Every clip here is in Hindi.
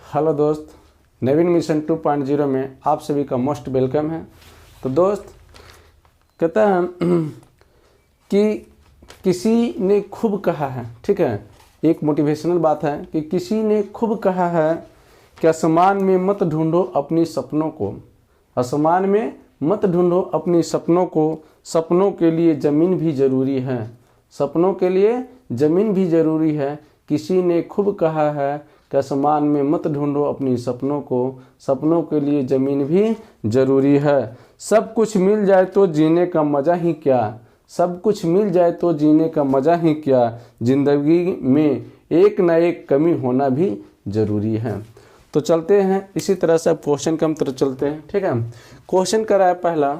हेलो दोस्त, नवीन मिशन 2.0 में आप सभी का मोस्ट वेलकम है। तो दोस्त कहता है कि किसी ने खूब कहा है, ठीक है, एक मोटिवेशनल बात है कि किसी ने खूब कहा है कि आसमान में मत ढूंढो अपनी सपनों को, आसमान में मत ढूंढो अपनी सपनों को, सपनों के लिए ज़मीन भी ज़रूरी है, सपनों के लिए ज़मीन भी ज़रूरी है। किसी ने खूब कहा है कि आसमान में मत ढूंढो अपनी सपनों को, सपनों के लिए ज़मीन भी ज़रूरी है। सब कुछ मिल जाए तो जीने का मज़ा ही क्या, सब कुछ मिल जाए तो जीने का मज़ा ही क्या, ज़िंदगी में एक ना एक कमी होना भी ज़रूरी है। तो चलते हैं इसी तरह से, अब क्वेश्चन की तरफ चलते हैं, ठीक है। क्वेश्चन करा है पहला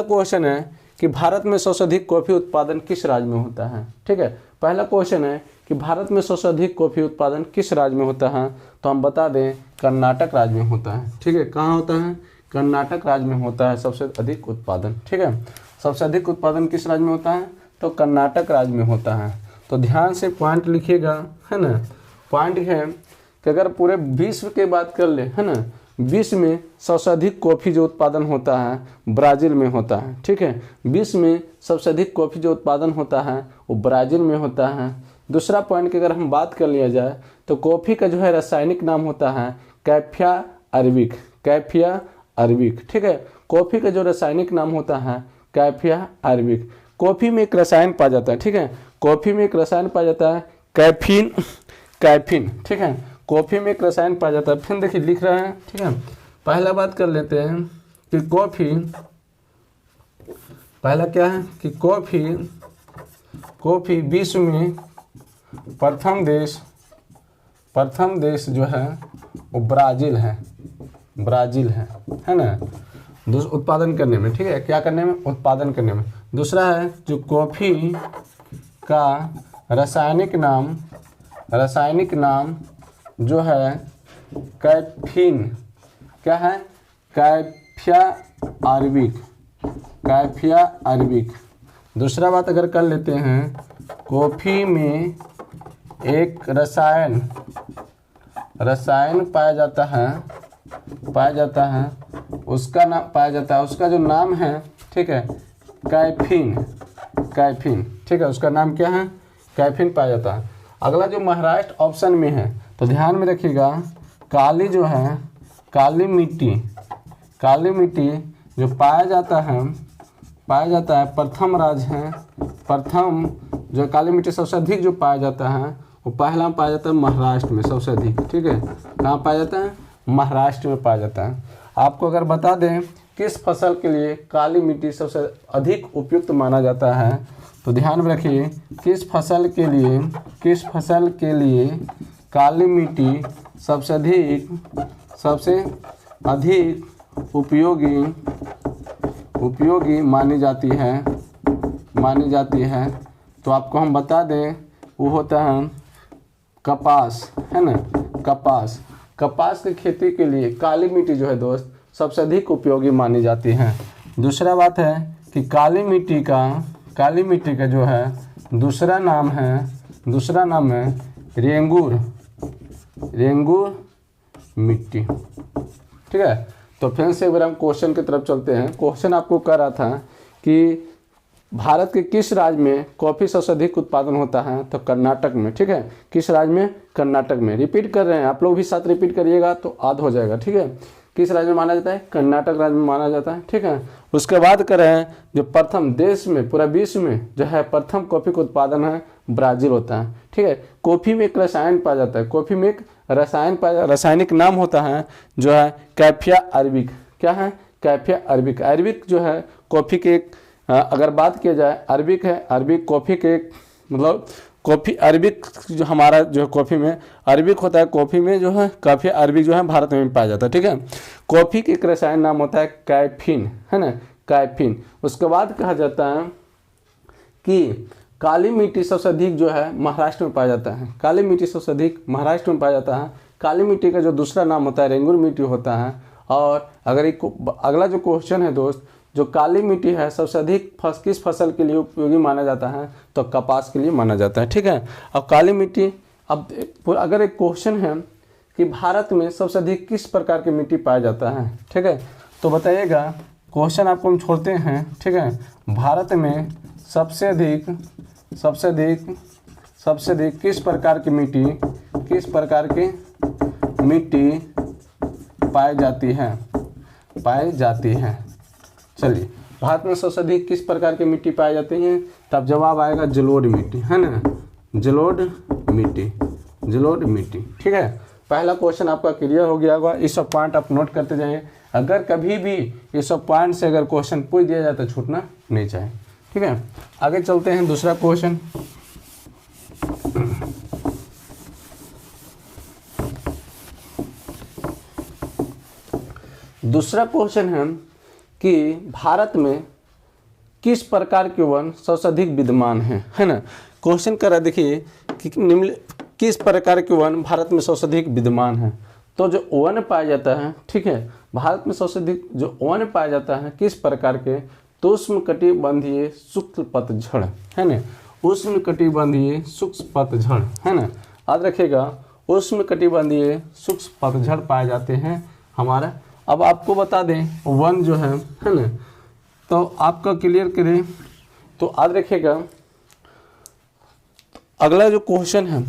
क्वेश्चन है कि भारत में सबसे अधिक कॉफ़ी उत्पादन किस राज्य में होता है, ठीक है। पहला क्वेश्चन है कि भारत में सबसे अधिक कॉफ़ी उत्पादन किस राज्य में होता है, तो हम बता दें कर्नाटक राज्य में होता है, ठीक है। कहाँ होता है? कर्नाटक राज्य में होता है सबसे अधिक उत्पादन, ठीक है। सबसे अधिक उत्पादन किस राज्य में होता है, तो कर्नाटक राज्य में होता है। तो ध्यान से पॉइंट लिखिएगा, है ना। पॉइंट है कि अगर पूरे विश्व की बात कर ले, है ना, विश्व में सबसे अधिक कॉफ़ी जो उत्पादन होता है ब्राज़ील में होता है, ठीक है। विश्व में सबसे अधिक कॉफ़ी जो उत्पादन होता है वो ब्राज़ील में होता है। दूसरा पॉइंट की अगर हम बात कर लिया जाए तो कॉफ़ी का जो है रासायनिक नाम होता है कैफिया अरेबिक, कैफिया अरेबिक, ठीक है। कॉफ़ी का जो रासायनिक नाम होता है कैफिया अरेबिक। कॉफ़ी में एक रसायन पाया जाता है, ठीक है। कॉफ़ी में एक रसायन पाया जाता है कैफीन, कैफीन, ठीक है। कॉफ़ी में एक रसायन पाया जाता है। फिर देखिए लिख रहे हैं, ठीक है। पहला बात कर लेते हैं कि पहला क्या है कि कॉफ़ी विश्व में प्रथम देश जो है वो ब्राज़ील है, है ना, उत्पादन करने में, ठीक है। क्या करने में? उत्पादन करने में। दूसरा है जो कॉफ़ी का रासायनिक नाम जो है कैफीन, क्या है? कैफिया अरेबिक। दूसरा बात अगर कर लेते हैं, कॉफ़ी में एक रसायन पाया जाता है, उसका नाम पाया जाता है, उसका जो नाम है, ठीक है, कैफीन, ठीक है। उसका नाम क्या है? कैफीन पाया जाता है। अगला जो महाराष्ट्र ऑप्शन में है, तो ध्यान में रखिएगा, काली मिट्टी जो पाया जाता है प्रथम राज्य है, प्रथम जो काली मिट्टी सबसे अधिक जो पाया जाता है वो पहला पाया जाता है महाराष्ट्र में सबसे अधिक, ठीक है। कहाँ पाया जाता है? महाराष्ट्र में पाया जाता है। आपको अगर बता दें किस फसल के लिए काली मिट्टी सबसे अधिक उपयुक्त माना जाता है, तो ध्यान में रखिए किस फसल के लिए काली मिट्टी सबसे अधिक उपयोगी मानी जाती है, तो आपको हम बता दें वो होता है कपास, है ना। कपास की खेती के लिए काली मिट्टी जो है दोस्त सबसे अधिक उपयोगी मानी जाती है। दूसरा बात है कि काली मिट्टी का जो है दूसरा नाम है रेंगूर मिट्टी, ठीक है। तो फिर से एक बार हम क्वेश्चन की तरफ चलते हैं। क्वेश्चन आपको कह रहा था कि भारत के किस राज्य में कॉफ़ी सबसे अधिक उत्पादन होता है, तो कर्नाटक में, ठीक है। किस राज्य में? कर्नाटक में। रिपीट कर रहे हैं, आप लोग भी साथ रिपीट करिएगा तो याद हो जाएगा, ठीक है। किस राज्य में माना जाता है? कर्नाटक राज्य में माना जाता है, ठीक है। उसके बाद कर रहे हैं जो प्रथम देश में पूरा विश्व में जो है प्रथम कॉफ़ी का उत्पादन है ब्राज़ील होता है, ठीक है। कॉफ़ी में एक रसायन पाया जाता है, कॉफ़ी में एक रासायनिक नाम होता है जो है कैफिया अरेबिक। क्या है? कैफिया अरेबिक। अरेबिक जो है कॉफ़ी के एक, अगर बात किया जाए अरबिक है, अरबिक कॉफ़ी के मतलब कॉफ़ी अरबिक जो हमारा जो कॉफ़ी में अरबिक होता है, कॉफ़ी में जो है काफ़ी अरबिक जो है भारत में पाया जाता है, ठीक है। कॉफ़ी के एक रसायन नाम होता है कैफीन, है ना, कैफीन। उसके बाद कहा जाता है कि काली मिट्टी सबसे अधिक जो है महाराष्ट्र में पाया जाता है, काली मिट्टी सबसे अधिक महाराष्ट्र में पाया जाता है। काली मिट्टी का जो दूसरा नाम होता है रेंगूर मिट्टी होता है। और अगर एक अगला जो क्वेश्चन है दोस्त, जो काली मिट्टी है सबसे अधिक किस फसल के लिए उपयोगी माना जाता है, तो कपास के लिए माना जाता है, ठीक है। अब काली मिट्टी, अब अगर एक क्वेश्चन है कि भारत में सबसे अधिक किस प्रकार की मिट्टी पाया जाता है। ठीक है, तो बताइएगा, क्वेश्चन आपको हम छोड़ते हैं। ठीक है, भारत में सबसे अधिक किस प्रकार की मिट्टी पाई जाती है। चलिए, भारत में सबसे अधिक किस प्रकार की मिट्टी पाई जाती है, तब जवाब आएगा जलोढ़ मिट्टी, है ना, जलोढ़ मिट्टी। ठीक है, पहला क्वेश्चन आपका क्लियर हो गया होगा। इस सब पॉइंट आप नोट करते जाइए, अगर कभी भी ये सब पॉइंट से अगर क्वेश्चन पूछ दिया जाए तो छूटना नहीं चाहिए। ठीक है, आगे चलते हैं दूसरा क्वेश्चन। दूसरा क्वेश्चन है कि भारत में किस प्रकार के वन सबसे अधिक विद्यमान है ना। क्वेश्चन कर रहा है, देखिए कि निम्न किस प्रकार के वन भारत में सबसे अधिक विद्यमान है। तो जो वन पाया जाता है, ठीक है, भारत में सबसे अधिक जो वन पाया जाता है किस प्रकार के, तो उष्णकटिबंधीय शुष्क पतझड़, है ना, उष्णकटिबंधीय शुष्क पतझड़, है ना, याद रखिएगा, उष्णकटिबंधीय शुष्क पतझड़ पाए जाते हैं हमारा। अब आपको बता दें वन जो है ना, तो आपका क्लियर करें तो याद रखिएगा। अगला जो क्वेश्चन है,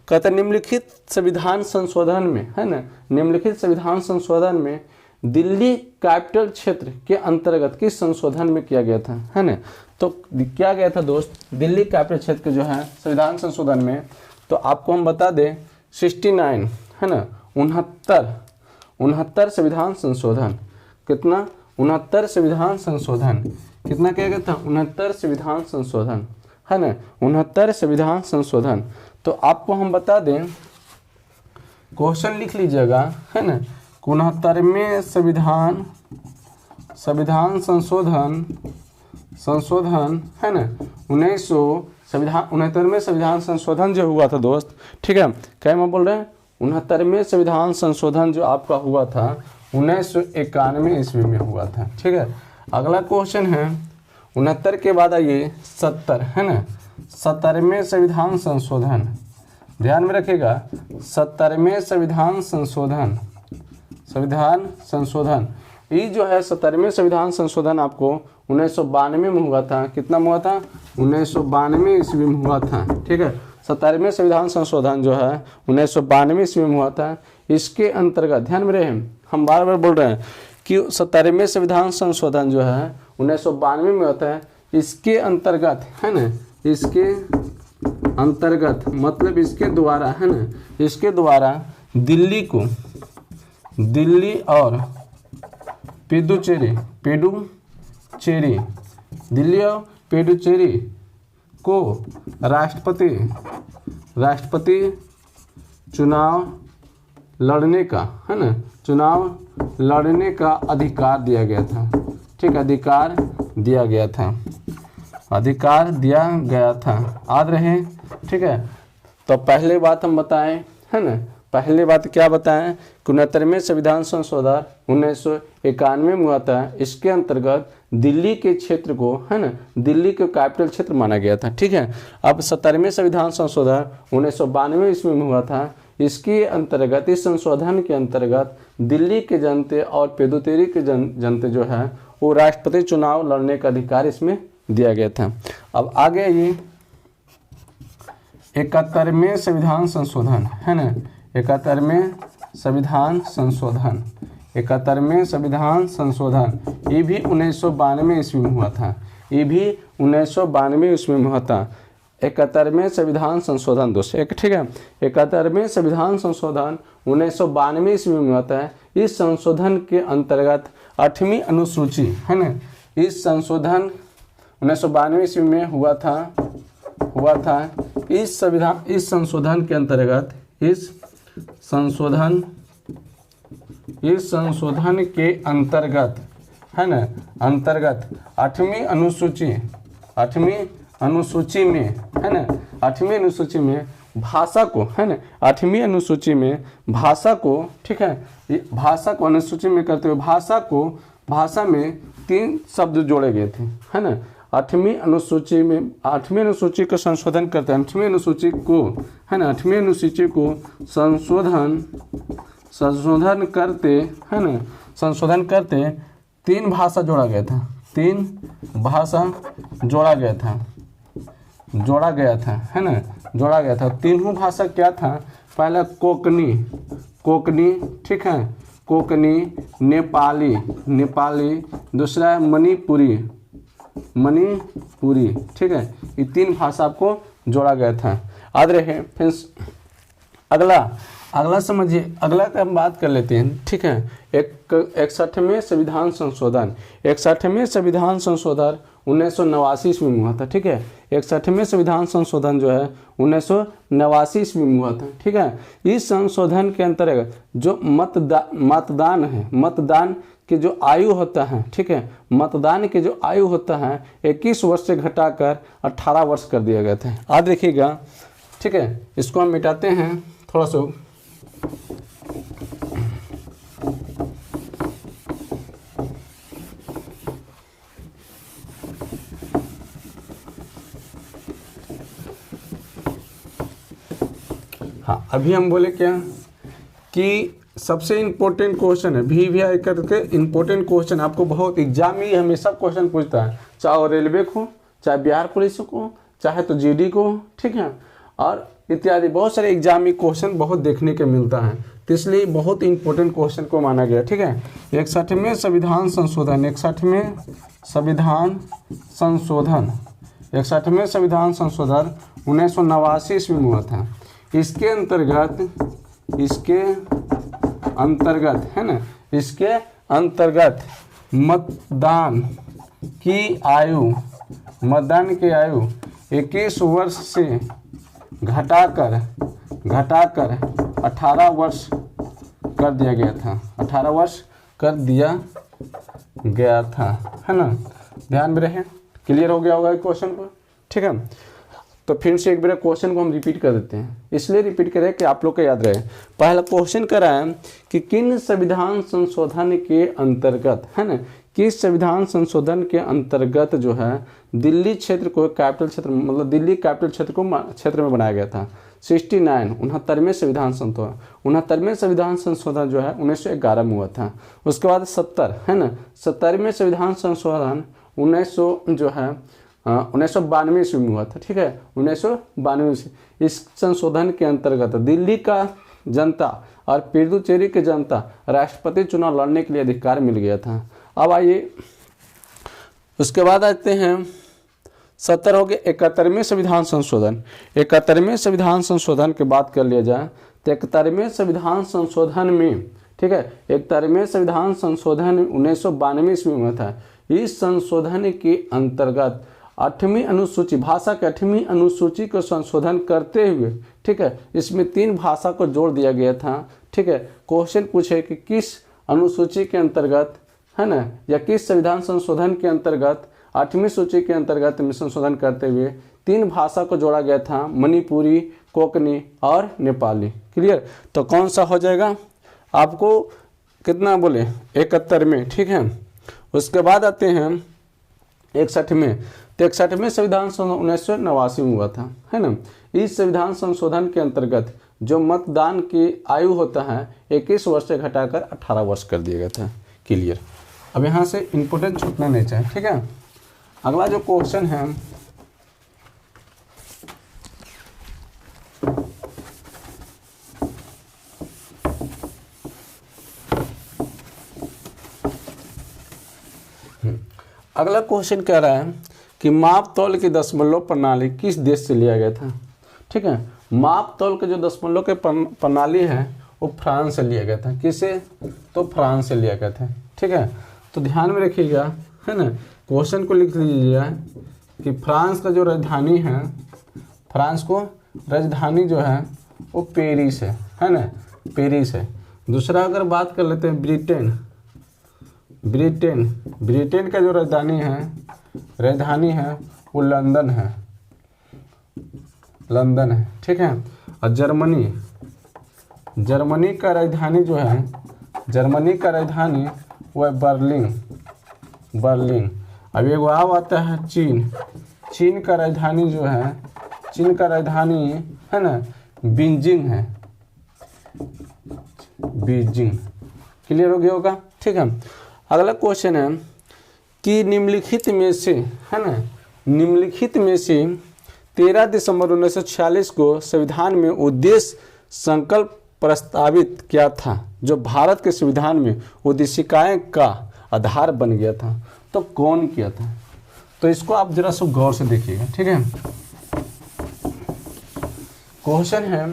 कहता है निम्नलिखित संविधान संशोधन में, है ना, निम्नलिखित संविधान संशोधन में दिल्ली कैपिटल क्षेत्र के अंतर्गत किस संशोधन में किया गया था, है ना। तो क्या गया था दोस्त, दिल्ली कैपिटल क्षेत्र के जो है संविधान संशोधन में, तो आपको हम बता दें 69, है ना, 69 संविधान संशोधन, कितना, 69 संविधान संशोधन, कितना किया गया था, 69 संविधान संशोधन, है ना, 69 संविधान संशोधन। तो आपको हम बता दें, क्वेश्चन लिख लीजिएगा, है ना, 69वें संविधान संशोधन, है ना, 69वें संविधान संशोधन जो हुआ था दोस्त, ठीक है, क्या मैं बोल रहे हैं, 69वें संविधान संशोधन जो आपका हुआ था 1991 ईस्वी में हुआ था। ठीक है, अगला क्वेश्चन है 69 के बाद आइए 70, है ना, 70वें संविधान संशोधन, ध्यान में रखिएगा, 70वें संविधान संशोधन, ये जो है 70वें संविधान संशोधन आपको 1992 में हुआ था। कितना में हुआ था, 1992 ईस्वी में हुआ था। ठीक है, 70वें संविधान संशोधन जो है 1992 ईस्वी में हुआ था। इसके अंतर्गत ध्यान में रहे, हम बार बार बोल रहे हैं कि 70वें संविधान संशोधन जो है 1992 में होता है। इसके अंतर्गत, है ना, इसके अंतर्गत मतलब इसके द्वारा, है ना, इसके द्वारा दिल्ली और पुडुचेरी को राष्ट्रपति चुनाव लड़ने का, है ना, चुनाव लड़ने का अधिकार दिया गया था। ठीक, अधिकार दिया गया था, याद रहे। ठीक है, तो पहले बात हम बताएं, है ना, पहले बात क्या बताएं, 69वें संविधान संशोधन 1991 में हुआ था। इसके अंतर्गत दिल्ली के क्षेत्र को, है ना, दिल्ली को कैपिटल क्षेत्र माना गया था। ठीक है, अब 70वें संविधान संशोधन 1992 ईस्वी में हुआ था। इसके अंतर्गत, इस संशोधन के अंतर्गत दिल्ली के जनते और पुडुचेरी के जनते जो है वो राष्ट्रपति चुनाव लड़ने का अधिकार इसमें दिया गया था। अब आगे ये 71वें संविधान संशोधन, है ना, 71वें संविधान संशोधन, ये भी 1992 ईस्वी में हुआ था। 71वें संविधान संशोधन दोस्तों, ठीक है, 71वें संविधान संशोधन 1992 ईस्वी में होता है। इस संशोधन के अंतर्गत 8वीं अनुसूची, है ना, इस संशोधन 1992 ईस्वी में हुआ था। इस संशोधन के अंतर्गत, इस संशोधन के अंतर्गत, है ना, अंतर्गत 8वीं अनुसूची में, है ना, 8वीं अनुसूची में भाषा को, है ना, 8वीं अनुसूची में भाषा को, ठीक है, भाषा को अनुसूची में करते हुए भाषा में 3 शब्द जोड़े गए थे, है ना, 8वीं अनुसूची को संशोधन करते हैं, 8वीं अनुसूची को, है ना, 8वीं अनुसूची को संशोधन करते, है ना, संशोधन करते 3 भाषा जोड़ा गया था, 3 भाषा जोड़ा गया था, है ना, जोड़ा गया था। तीनों भाषा क्या था? पहला कोकनी, ठीक है, कोकनी, नेपाली, दूसरा है मणिपुरी, ठीक है। ये 3 भाषा को जोड़ा गया था, याद रहे। फिर अगला समझिए, अगला का हम बात कर लेते हैं, ठीक है। 61वें संविधान संशोधन, 61वें संविधान संशोधन 1989 ईस्वी में हुआ था, ठीक है। 61वें संविधान संशोधन जो है 1989 ईस्वी में हुआ था, ठीक है। इस संशोधन के अंतर्गत जो मतदान है, मतदान की जो आयु होता है, ठीक है, मतदान की जो आयु होता है 21 वर्ष से घटाकर 18 वर्ष कर दिया गया था। याद रखिएगा, ठीक है। इसको हम मिटाते हैं थोड़ा सा। हाँ, अभी हम बोले क्या कि सबसे इम्पोर्टेंट क्वेश्चन है, VVI करके इम्पोर्टेंट क्वेश्चन, आपको बहुत एग्जाम में हमेशा क्वेश्चन पूछता है, चाहे वो रेलवे को, चाहे बिहार पुलिस को, चाहे तो GD को, ठीक है, और इत्यादि बहुत सारे एग्जाम में क्वेश्चन बहुत देखने के मिलता है, तो इसलिए बहुत इंपॉर्टेंट क्वेश्चन को माना गया, ठीक है। 61वें संविधान संशोधन, 61वें संविधान संशोधन 1989 ईस्वी में हुआ था। इसके अंतर्गत, है ना, इसके अंतर्गत मतदान की आयु 21 वर्ष से घटाकर 18 वर्ष कर दिया गया था, 18 वर्ष कर दिया गया था, है ना। ध्यान में रहे, क्लियर हो गया होगा क्वेश्चन को, ठीक है। तो फिर से एक बार क्वेश्चन को हम रिपीट कर देते हैं, इसलिए रिपीट करें कि आप लोग को याद रहे। पहला क्वेश्चन कर रहा है कि किन संविधान संशोधन के अंतर्गत, है ना, किस संविधान संशोधन के अंतर्गत जो है दिल्ली क्षेत्र को कैपिटल क्षेत्र, मतलब दिल्ली कैपिटल क्षेत्र को क्षेत्र में बनाया गया था। 69वें संविधान संशोधन, 69वें संविधान संशोधन जो है 1911 में हुआ था। उसके बाद 70, है ना, 70वें संविधान संशोधन 1992 ईस्वी में हुआ था, ठीक है, 1992 से। इस संशोधन के अंतर्गत दिल्ली का जनता और पुडुचेरी की जनता राष्ट्रपति चुनाव लड़ने के लिए अधिकार मिल गया था। अब आइए उसके बाद आते हैं 70 हो गए 71वें संविधान संशोधन। 71वें संविधान संशोधन की बात कर लिया जाए तो 71वें संविधान संशोधन में, ठीक है, 71वें संविधान संशोधन 1992 ईस्वी में था। इस संशोधन के अंतर्गत 8वीं अनुसूची, भाषा के 8वीं अनुसूची को संशोधन करते हुए, ठीक है, इसमें 3 भाषा को जोड़ दिया गया था, ठीक है। क्वेश्चन पूछे कि किस अनुसूची के अंतर्गत, है ना, या किस संविधान संशोधन के अंतर्गत 8वीं सूची के अंतर्गत में संशोधन करते हुए 3 भाषा को जोड़ा गया था, मणिपुरी, कोंकणी और नेपाली। क्लियर? तो कौन सा हो जाएगा? आपको कितना बोले 71 में, ठीक है। उसके बाद आते हैं 61 में। तो 61वें संविधान संशोधन 1989 में हुआ था, है ना। इस संविधान संशोधन के अंतर्गत जो मतदान की आयु होता है 21 वर्ष से घटाकर 18 वर्ष कर दिया गया था। क्लियर? अब यहाँ से इम्पोर्टेंट छूटना नहीं चाहिए, ठीक है। अगला जो क्वेश्चन है अगला क्वेश्चन कह रहा है कि माप तौल की दशमलव प्रणाली किस देश से लिया गया था, ठीक है। माप तौल के जो दशमलव के प्रणाली है वो फ्रांस से लिया गया था। किसे? तो फ्रांस से लिया गया था, ठीक है। तो ध्यान में रखिएगा, है ना, क्वेश्चन को लिख लीजिएगा कि फ्रांस का जो राजधानी है, फ्रांस को राजधानी जो है वो पेरिस है ना, पेरिस है। दूसरा अगर बात कर लेते हैं ब्रिटेन का जो राजधानी है वो लंदन है, ठीक है। और जर्मनी का राजधानी जो है, जर्मनी का राजधानी वो है बर्लिन। अब एक और आता है चीन। चीन का राजधानी जो है, चीन का राजधानी है ना बीजिंग है, बीजिंग। क्लियर हो गया होगा, ठीक है। अगला क्वेश्चन है कि निम्नलिखित में से, है ना, निम्नलिखित में से 13 दिसंबर 1946 को संविधान में उद्देश्य संकल्प प्रस्तावित किया था जो भारत के संविधान में उद्देशिकाएं का आधार बन गया था, तो कौन किया था? तो इसको आप जरा सा गौर से देखिएगा, ठीक है। क्वेश्चन है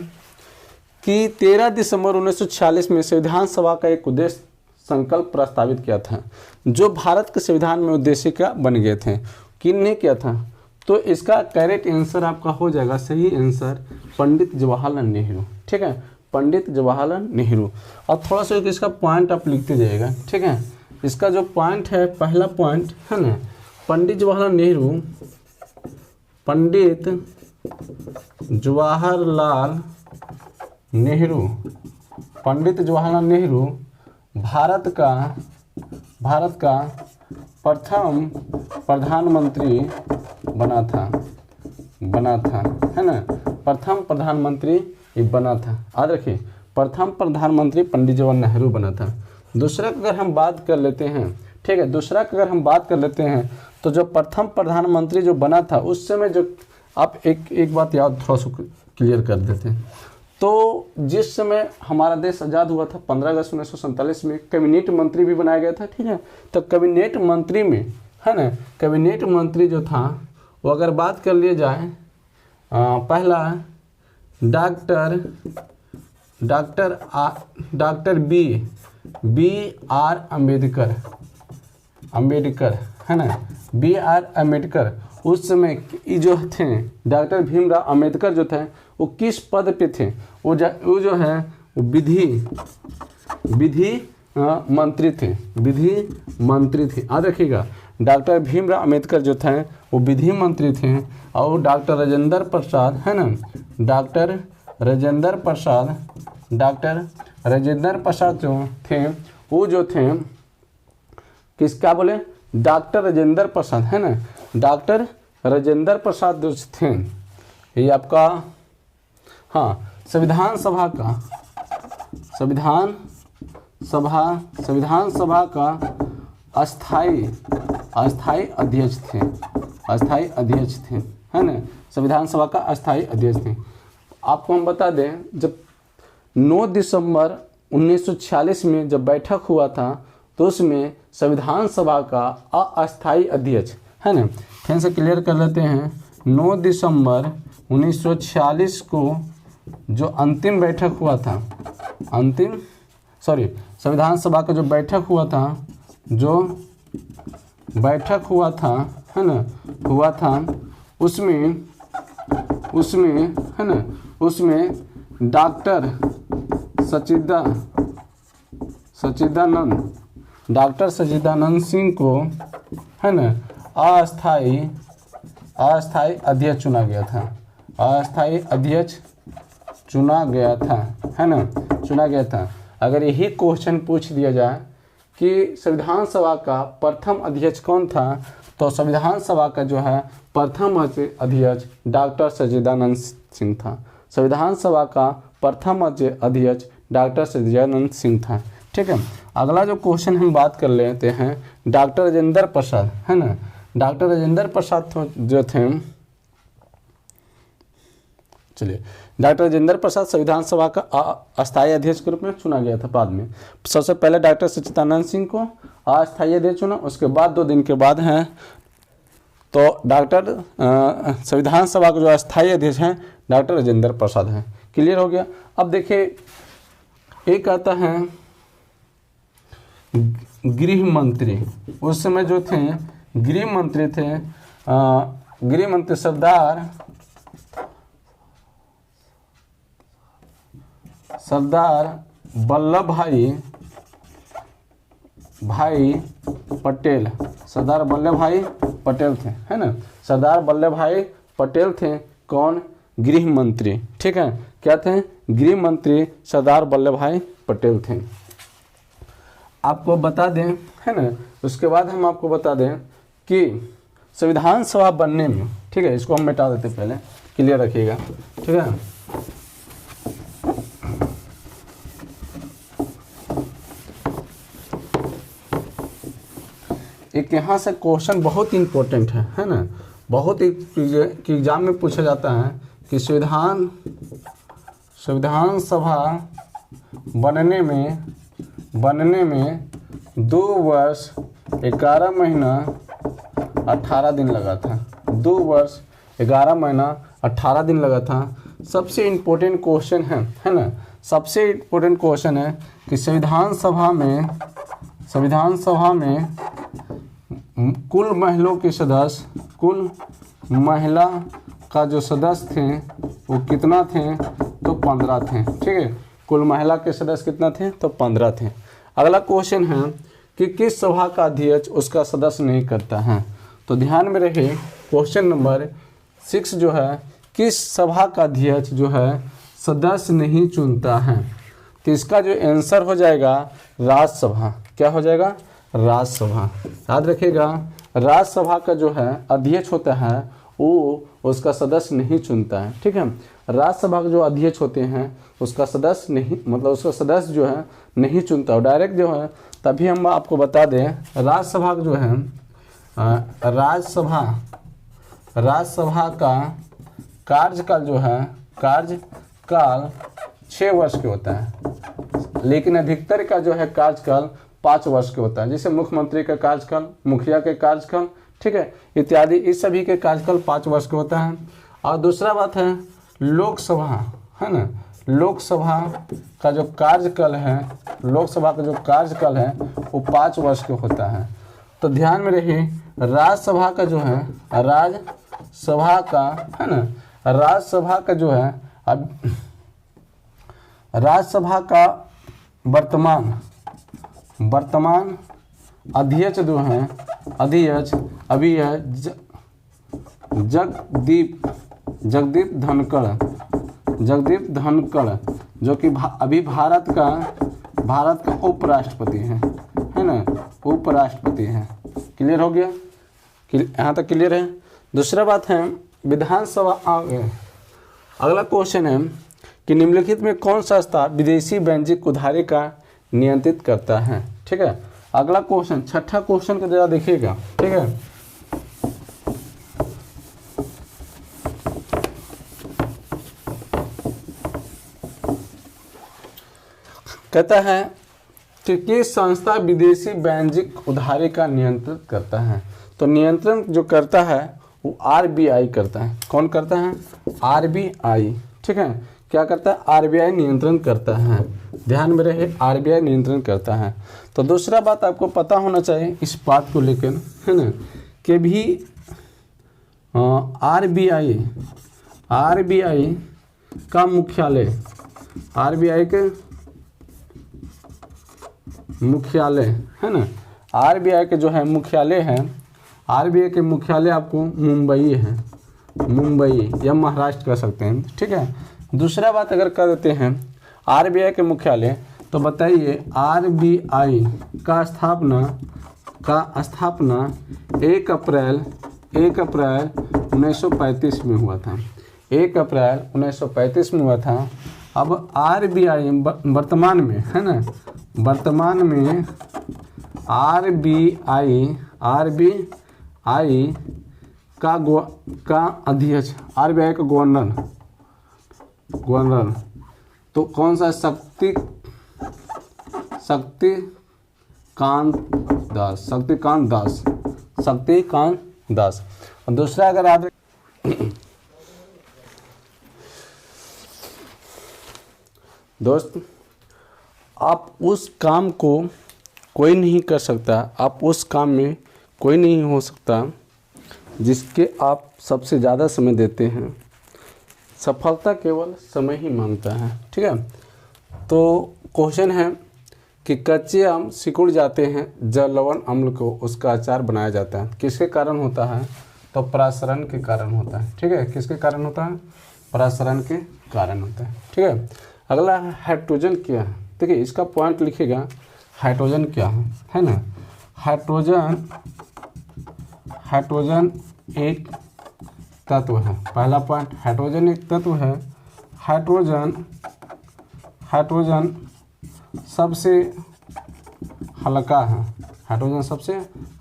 कि 13 दिसंबर 1946 में संविधान सभा का एक उद्देश्य संकल्प प्रस्तावित किया था जो भारत के संविधान में उद्देशिका बन गए थे। किसने किया था? तो इसका करेक्ट आंसर आपका हो जाएगा, सही आंसर पंडित जवाहरलाल नेहरू, ठीक है, पंडित जवाहरलाल नेहरू। और थोड़ा सा इसका पॉइंट आप लिखते जाइएगा, ठीक है। इसका जो पॉइंट है, पहला पॉइंट है ना, पंडित जवाहरलाल नेहरू, पंडित जवाहरलाल नेहरू, पंडित जवाहरलाल नेहरू भारत का प्रथम प्रधानमंत्री बना था, है ना, प्रथम प्रधानमंत्री बना था। याद रखिए, प्रथम प्रधानमंत्री पंडित जवाहरलाल नेहरू बना था। दूसरा अगर हम बात कर लेते हैं, ठीक है, दूसरा अगर हम बात कर लेते हैं तो जो प्रथम प्रधानमंत्री जो बना था उस समय जो, आप एक बात याद थोड़ा सा क्लियर कर देते हैं। तो जिस समय हमारा देश आज़ाद हुआ था 15 अगस्त 1947 में कैबिनेट मंत्री भी बनाया गया था, ठीक है। तो कैबिनेट मंत्री में, है ना, कैबिनेट मंत्री जो था वो अगर बात कर लिया जाए, पहला डॉक्टर बी आर अम्बेडकर, है ना, बी आर अम्बेडकर। उस समय जो थे डॉक्टर भीमराव अम्बेडकर जो थे वो किस पद पे थे? वो जो है वो विधि मंत्री थे, विधि मंत्री थे। याद रखिएगा, डॉक्टर भीमराव अम्बेडकर जो थे वो विधि मंत्री थे और डॉक्टर राजेंद्र प्रसाद, है ना, डॉक्टर राजेंद्र प्रसाद जो थे वो जो थे किसका बोले? डॉक्टर राजेंद्र प्रसाद, है ना, डॉक्टर राजेंद्र प्रसाद जो थे ये आपका, हाँ, संविधान सभा का अस्थाई अध्यक्ष थे, है ना, संविधान सभा का अस्थाई अध्यक्ष थे। आपको हम बता दें, जब 9 दिसंबर 1946 में जब बैठक हुआ था तो उसमें संविधान सभा का अस्थाई अध्यक्ष, है ना, फिर से क्लियर कर लेते हैं। 9 दिसंबर 1946 को जो अंतिम बैठक हुआ था, संविधान सभा का जो बैठक हुआ था, है ना, हुआ था, उसमें है ना, उसमें डॉक्टर सच्चिदानंद सिंह को, है ना, अस्थाई अध्यक्ष चुना गया था, अस्थाई अध्यक्ष चुना गया था, है ना, चुना गया था। अगर यही क्वेश्चन पूछ दिया जाए कि संविधान सभा का प्रथम अध्यक्ष कौन था, तो संविधान सभा का जो है प्रथम अध्यक्ष डॉक्टर सच्चिदानंद सिंह था। संविधान सभा का प्रथम अध्यक्ष डॉक्टर सच्चिदानंद सिंह था, ठीक है। अगला जो क्वेश्चन हम बात कर लेते हैं, डॉक्टर राजेंद्र प्रसाद, है ना, डॉक्टर राजेंद्र प्रसाद जो थे, चलिए, डॉक्टर राजेंद्र प्रसाद संविधान सभा का अस्थायी अध्यक्ष के रूप में चुना गया था। बाद में सबसे पहले डॉक्टर सच्चिदानंद सिंह को अस्थायी अध्यक्ष चुना, उसके बाद 2 दिन के बाद हैं तो संविधान सभा के जो अस्थायी अध्यक्ष हैं डॉक्टर राजेंद्र प्रसाद हैं। क्लियर हो गया। अब देखिए, एक आता है गृह मंत्री। उस समय जो थे गृह मंत्री थे, गृह मंत्री सरदार वल्लभ भाई पटेल, सरदार वल्लभ भाई पटेल थे, है ना, सरदार वल्लभ भाई पटेल थे। कौन? गृह मंत्री, ठीक है, क्या थे? गृह मंत्री सरदार वल्लभ भाई पटेल थे। आपको बता दें, है ना, उसके बाद हम आपको बता दें कि संविधान सभा बनने में, ठीक है, इसको हम मिटा देते पहले, क्लियर रखिएगा, ठीक है। एक यहाँ से क्वेश्चन बहुत इंपॉर्टेंट है ना, बहुत एक एग्जाम में पूछा जाता है कि संविधान सभा बनने में 2 वर्ष 11 महीना 18 दिन लगा था। 2 वर्ष 11 महीना 18 दिन लगा था। सबसे इम्पोर्टेंट क्वेश्चन है ना, सबसे इम्पोर्टेंट क्वेश्चन है कि संविधान सभा में कुल महिलाओं के सदस्य, कुल महिला का जो सदस्य थे वो कितना थे, तो 15 थे, ठीक है। कुल महिला के सदस्य कितना थे, तो 15 थे। अगला क्वेश्चन है कि किस सभा का अध्यक्ष उसका सदस्य नहीं करता है। तो ध्यान में रहे क्वेश्चन नंबर 6 जो है, किस सभा का अध्यक्ष जो है सदस्य नहीं चुनता है। तो इसका जो आंसर हो जाएगा राज्यसभा। क्या हो जाएगा, राज्यसभा। याद रखिएगा, राज्यसभा का जो है अध्यक्ष होता है वो उसका सदस्य नहीं चुनता है, ठीक है। राज्यसभा के जो अध्यक्ष होते हैं उसका सदस्य नहीं, मतलब उसका सदस्य जो है नहीं चुनता, और डायरेक्ट जो है, तभी हम आपको बता दें राज्यसभा जो है, राज्यसभा का कार्यकाल जो है, कार्यकाल 6 वर्ष के होता है, लेकिन अधिकतर का जो है कार्यकाल 5 वर्ष के होता है। जैसे मुख्यमंत्री का कार्यकाल, मुखिया के कार्यकाल, ठीक है, इत्यादि, इस सभी के कार्यकाल 5 वर्ष के होता है। और दूसरा बात है लोकसभा, है ना, लोकसभा का जो कार्यकाल है, लोकसभा का जो कार्यकाल है वो 5 वर्ष के होता है। तो ध्यान में रहिए, राज्यसभा का जो है, राज्यसभा का, है ना, राज्यसभा का जो है, अब राज्यसभा का वर्तमान अध्यक्ष जो है, अध्यक्ष अभी है जगदीप धनखड़, जो कि अभी भारत का उपराष्ट्रपति है ना, उपराष्ट्रपति है। क्लियर हो गया, यहाँ तक क्लियर है। दूसरा बात है विधानसभा। अगला क्वेश्चन है कि निम्नलिखित में कौन सा संस्था विदेशी वाणिज्यिक उधारी का नियंत्रित करता है, ठीक है। अगला क्वेश्चन, छठा क्वेश्चन को जरा देखिएगा, ठीक है। कहता है कि किस संस्था विदेशी वाणिज्यिक उधारी का नियंत्रित करता है। तो नियंत्रण जो करता है वो आरबीआई करता है। कौन करता है, आरबीआई, ठीक है। क्या करता है, आरबीआई नियंत्रण करता है। ध्यान में रहे, आरबीआई नियंत्रण करता है। तो दूसरा बात आपको पता होना चाहिए इस बात को लेकर, है ना, कि भी आरबीआई का मुख्यालय, आरबीआई के मुख्यालय, है ना, आरबीआई के जो है मुख्यालय है, आरबीआई के मुख्यालय आपको मुंबई है, मुंबई या महाराष्ट्र कर सकते हैं, ठीक है। दूसरा बात अगर कर देते हैं आरबीआई के मुख्यालय, तो बताइए आरबीआई का स्थापना 1 अप्रैल 1935 में हुआ था। 1 अप्रैल 1935 में हुआ था। अब आरबीआई वर्तमान में, है ना, वर्तमान में आरबीआई का अध्यक्ष, आरबीआई का गवर्नर तो कौन सा, शक्तिकांत दास। और दूसरा अगर आप दोस्त, आप उस काम को कोई नहीं कर सकता, आप उस काम में कोई नहीं हो सकता जिसके आप सबसे ज़्यादा समय देते हैं। सफलता केवल समय ही मांगता है, ठीक है। तो क्वेश्चन है कि कच्चे आम सिकुड़ जाते हैं जब लवण अम्ल को उसका अचार बनाया जाता है, किसके कारण होता है, तो परासरण के कारण होता है, ठीक है। किसके कारण होता है, परासरण के कारण होता है, ठीक है। अगला है हाइड्रोजन क्या है। देखिए इसका पॉइंट लिखिएगा, हाइड्रोजन क्या है ना। हाइड्रोजन एक तत्व है। पहला पॉइंट, हाइड्रोजन एक तत्व है। हाइड्रोजन सबसे हल्का है। हाइड्रोजन सबसे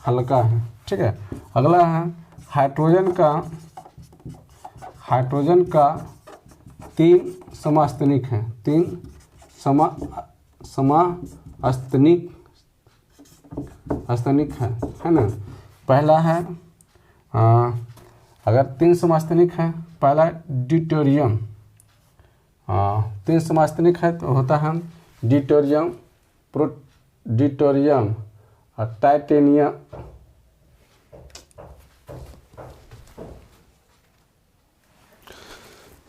हल्का है। ठीक है। अगला है हाइड्रोजन का 3 समस्थानिक है। 3 समस्थानिक है ना। पहला है अगर 3 समस्थानिक है, पहला ड्यूटेरियम। 3 समस्थानिक है तो होता है ड्यूटेरियम, ड्यूटेरियम और टाइटेनियम।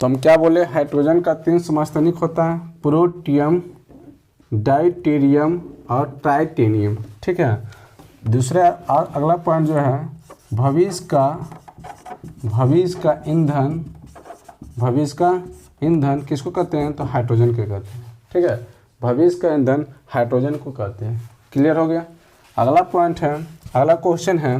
तो हम क्या बोले, हाइड्रोजन का 3 समस्थानिक होता है, प्रोटियम, डाइटेरियम और टाइटेनियम। ठीक है। दूसरा और अगला पॉइंट जो है, भविष्य का ईंधन किसको कहते हैं, तो हाइड्रोजन को कहते हैं। ठीक है। भविष्य का ईंधन हाइड्रोजन को कहते हैं। क्लियर हो गया। अगला पॉइंट है, अगला क्वेश्चन है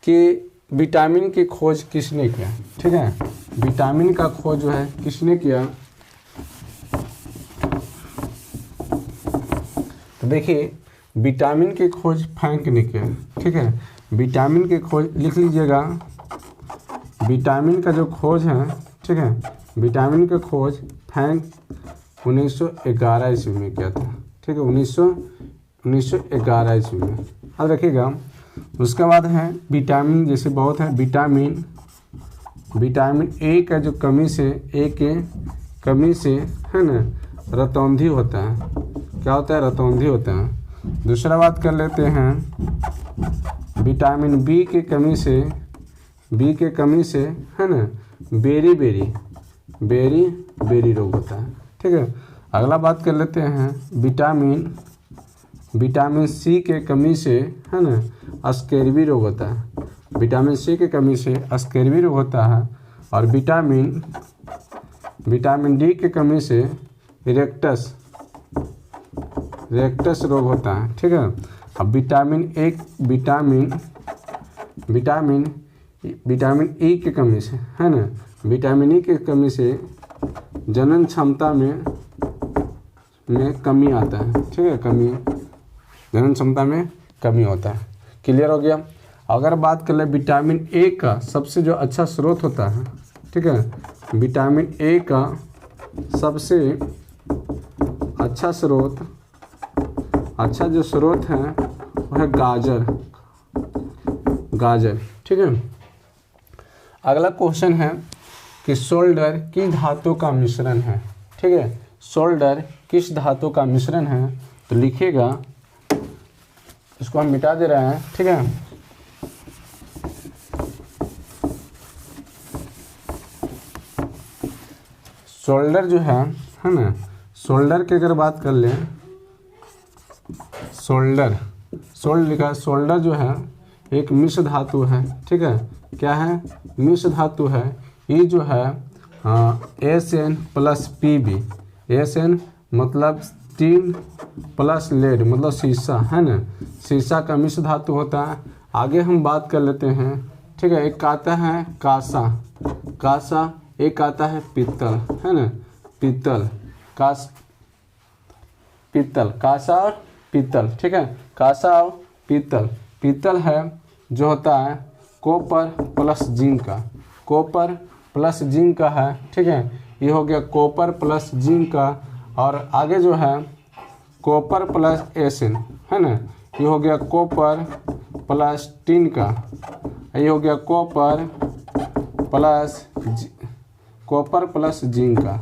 कि विटामिन की खोज किसने किया। ठीक है। विटामिन का खोज जो है किसने किया, तो देखिए विटामिन की खोज फ्रैंक ने किया। ठीक है। विटामिन की खोज लिख लीजिएगा। विटामिन का जो खोज है, ठीक है, विटामिन का खोज फ्रैंक 1911 ईस्वी में किया था। ठीक है। 1911 ईस्वी में। अब रखिएगा। उसके बाद है विटामिन, जैसे बहुत है विटामिन ए का जो कमी से है ना रतौंधी होता है। क्या होता है, रतौंधी होता है। दूसरा बात कर लेते हैं, विटामिन बी के कमी से है ना बेरी रोग होता है। ठीक है। अगला बात कर लेते हैं, विटामिन सी के कमी से है ना स्कैर्वी रोग होता है। विटामिन सी की कमी से स्कैर्वी रोग होता है। और विटामिन डी की कमी से रेक्टस रोग होता है। ठीक है। अब विटामिन ई की कमी से है ना, विटामिन ई की कमी से जनन क्षमता में कमी आता है। ठीक है। जनन क्षमता में कमी होता है। क्लियर हो गया। अगर बात कर ले विटामिन ए का सबसे जो अच्छा स्रोत होता है, ठीक है, विटामिन ए का सबसे अच्छा जो स्रोत है वह है गाजर। ठीक है। अगला क्वेश्चन है कि सोल्डर किस धातु का मिश्रण है। ठीक है। सोल्डर किस धातु का मिश्रण है, तो लिखिएगा। इसको हम मिटा दे रहे हैं। ठीक है। सोल्डर जो है ना, सोल्डर की अगर बात कर लें, सोल्डर लिखा है। सोल्डर जो है एक मिश्र धातु है। ठीक है। क्या है, मिश्र धातु है। ये जो है Sn + Pb। Sn मतलब स्टील प्लस लेड मतलब शीशा है ना, शीशा का मिश्र धातु होता है। आगे हम बात कर लेते हैं। ठीक है। एक आता है कांसा, एक आता है पीतल, है ना, कांसा और पीतल। ठीक है। कांसा और पीतल है जो होता है कॉपर प्लस जिंक का है। ठीक है। ये हो गया कॉपर प्लस जिंक का। और आगे जो है कॉपर प्लस Sn है ना, ये हो गया कॉपर प्लस टिन का। ये हो गया कॉपर प्लस जिंक का।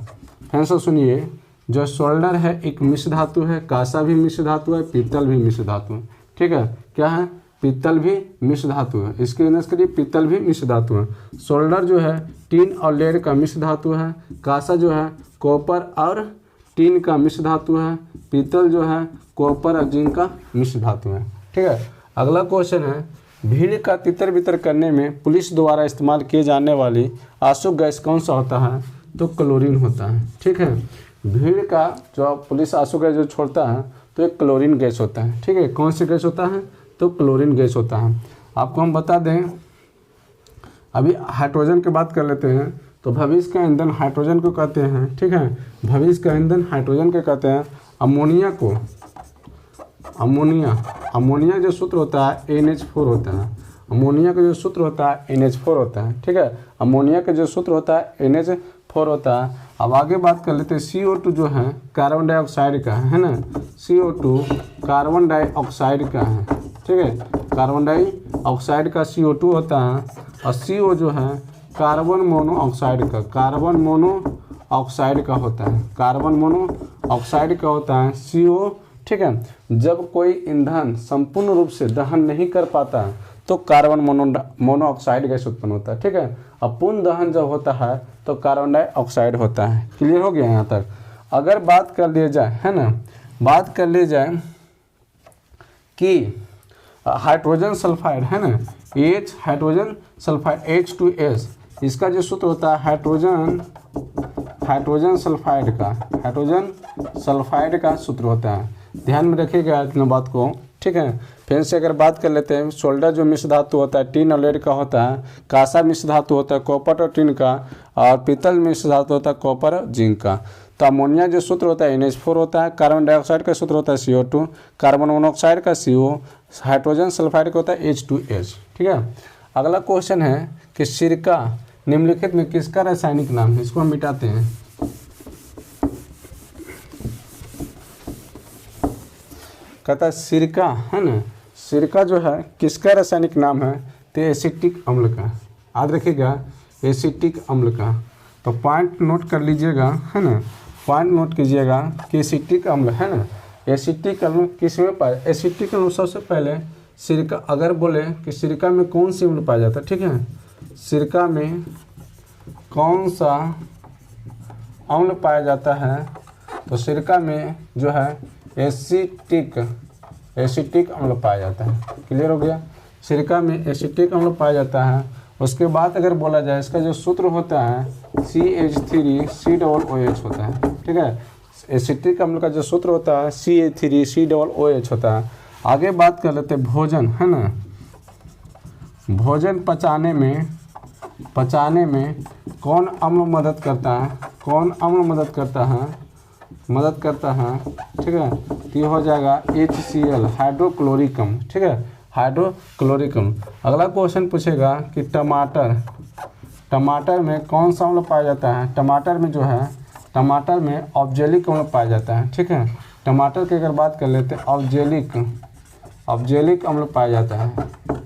फिर से सुनिए, जो सोल्डर है एक मिश्र धातु है, कांसा भी मिश्र धातु है, पीतल भी मिश्र धातु है। ठीक है। क्या है, पीतल भी मिश्र धातु है। इसके यूनिट्स के लिए पीतल भी मिश्र धातु है। सोल्डर जो है टिन और लेड का मिश्र धातु है। कांसा जो है कॉपर और टिन का मिश्र धातु है। पीतल जो है कॉपर और जिंक का मिश्र धातु है। ठीक है। अगला क्वेश्चन है, भीड़ का तितर बितर करने में पुलिस द्वारा इस्तेमाल किए जाने वाली आसुक गैस कौन सा होता है, तो क्लोरीन होता है। ठीक है। भीड़ का जो पुलिस आंसू गैस जो छोड़ता है तो एक क्लोरीन गैस होता है। ठीक है। कौन सी गैस होता है, तो क्लोरीन गैस होता है। आपको हम बता दें अभी हाइड्रोजन की बात कर लेते हैं। तो भविष्य का ईंधन हाइड्रोजन को कहते हैं, ठीक है। भविष्य का ईंधन हाइड्रोजन को कहते हैं। अमोनिया को, अमोनिया जो सूत्र होता है NH4 होता है। अमोनिया का जो सूत्र होता है NH4 होता है, ठीक है। अमोनिया का जो सूत्र होता है NH4 होता है। अब आगे बात कर लेते हैं CO2 जो है कार्बन डाइऑक्साइड का है ना। CO2 कार्बन डाइऑक्साइड का है, ठीक है। कार्बन डाइऑक्साइड का CO2 होता है। और CO जो है कार्बन मोनोऑक्साइड का, कार्बन मोनोऑक्साइड का होता है। कार्बन मोनोऑक्साइड का होता है CO, ठीक है। जब कोई ईंधन संपूर्ण रूप से दहन नहीं कर पाता है तो कार्बन मोनोऑक्साइड गैस उत्पन्न होता है, ठीक है। अब पूर्ण दहन जब होता है तो कार्बन डाइऑक्साइड होता है। क्लियर हो गया यहाँ तक। अगर बात कर ली जाए, है ना, बात कर ली जाए कि हाइड्रोजन सल्फाइड, है ना, हाइड्रोजन सल्फाइड H2S, इसका जो सूत्र होता है हाइड्रोजन सल्फाइड का सूत्र होता है। ध्यान में रखिएगा इतना बात को, ठीक है। फिर से अगर बात कर लेते हैं, सोल्डर जो मिश्र धातु होता है टिन और लेड का होता है। कांसा मिश्र धातु होता है कॉपर और टिन का। और पीतल मिश्र धातु होता है कॉपर और जिंक का। तो अमोनिया जो सूत्र होता है NH4 होता है। कार्बन डाइऑक्साइड का सूत्र होता है CO2, कार्बन मोनोऑक्साइड का CO, हाइड्रोजन सल्फाइड का होता है H2S, ठीक है। अगला क्वेश्चन है कि सिरका निम्नलिखित में किसका रासायनिक नाम है। इसको हम मिटाते हैं। कहता है सिरका, है ना, सिरका जो है किसका रासायनिक नाम है। तो एसिटिक अम्ल का, याद रखिएगा, एसिटिक अम्ल का। तो पॉइंट नोट कर लीजिएगा, है ना, पॉइंट नोट कीजिएगा कि एसिटिक अम्ल, है ना, एसिटिक अम्ल किस में पाया। एसिटिक अम्ल सबसे पहले सिरका, अगर बोले कि सिरका में कौन सी अम्ल पाया जाता है, ठीक है, सिरका में कौन सा अम्ल पाया जाता है, तो सिरका में जो है एसिटिक अम्ल पाया जाता है। क्लियर हो गया। सिरका में एसिटिक अम्ल पाया जाता है। उसके बाद अगर बोला जाए, इसका जो सूत्र होता है CH3COOH होता है, ठीक है। एसिटिक अम्ल का जो सूत्र होता है CH3COOH होता है। आगे बात कर लेते हैं भोजन, है ना, भोजन पचाने में कौन अम्ल मदद करता है, कौन अम्ल मदद करता है, ठीक है। तो ये हो जाएगा HCl, हाइड्रोक्लोरिक अम्ल, ठीक है, हाइड्रोक्लोरिक अम्ल। अगला क्वेश्चन पूछेगा कि टमाटर में कौन सा अम्ल पाया जाता है। टमाटर में जो है, टमाटर में ऑक्जेलिक अम्ल पाया जाता है, ठीक है। टमाटर की अगर बात कर लेते हैं, ऑक्जेलिक अम्ल पाया जाता है।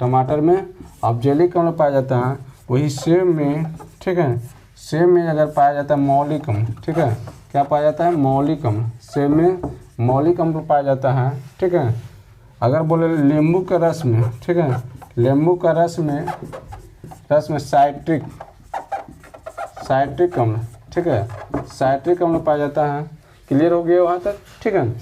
टमाटर में ऑक्जेलिक अम्ल पाया जाता है। वही सेब में, ठीक है, सेब में अगर पाया जाता है मौलिक अम्ल, ठीक है, क्या पाया जाता है, मौलिक अम्ल। सेब में मौलिक अम्ल पाया जाता है, ठीक है। अगर बोले नींबू के रस में, ठीक है, नींबू का रस में साइट्रिक अम्ल, ठीक है, साइट्रिक अम्ल पाया जाता है। क्लियर हो गया वहाँ तक, ठीक है।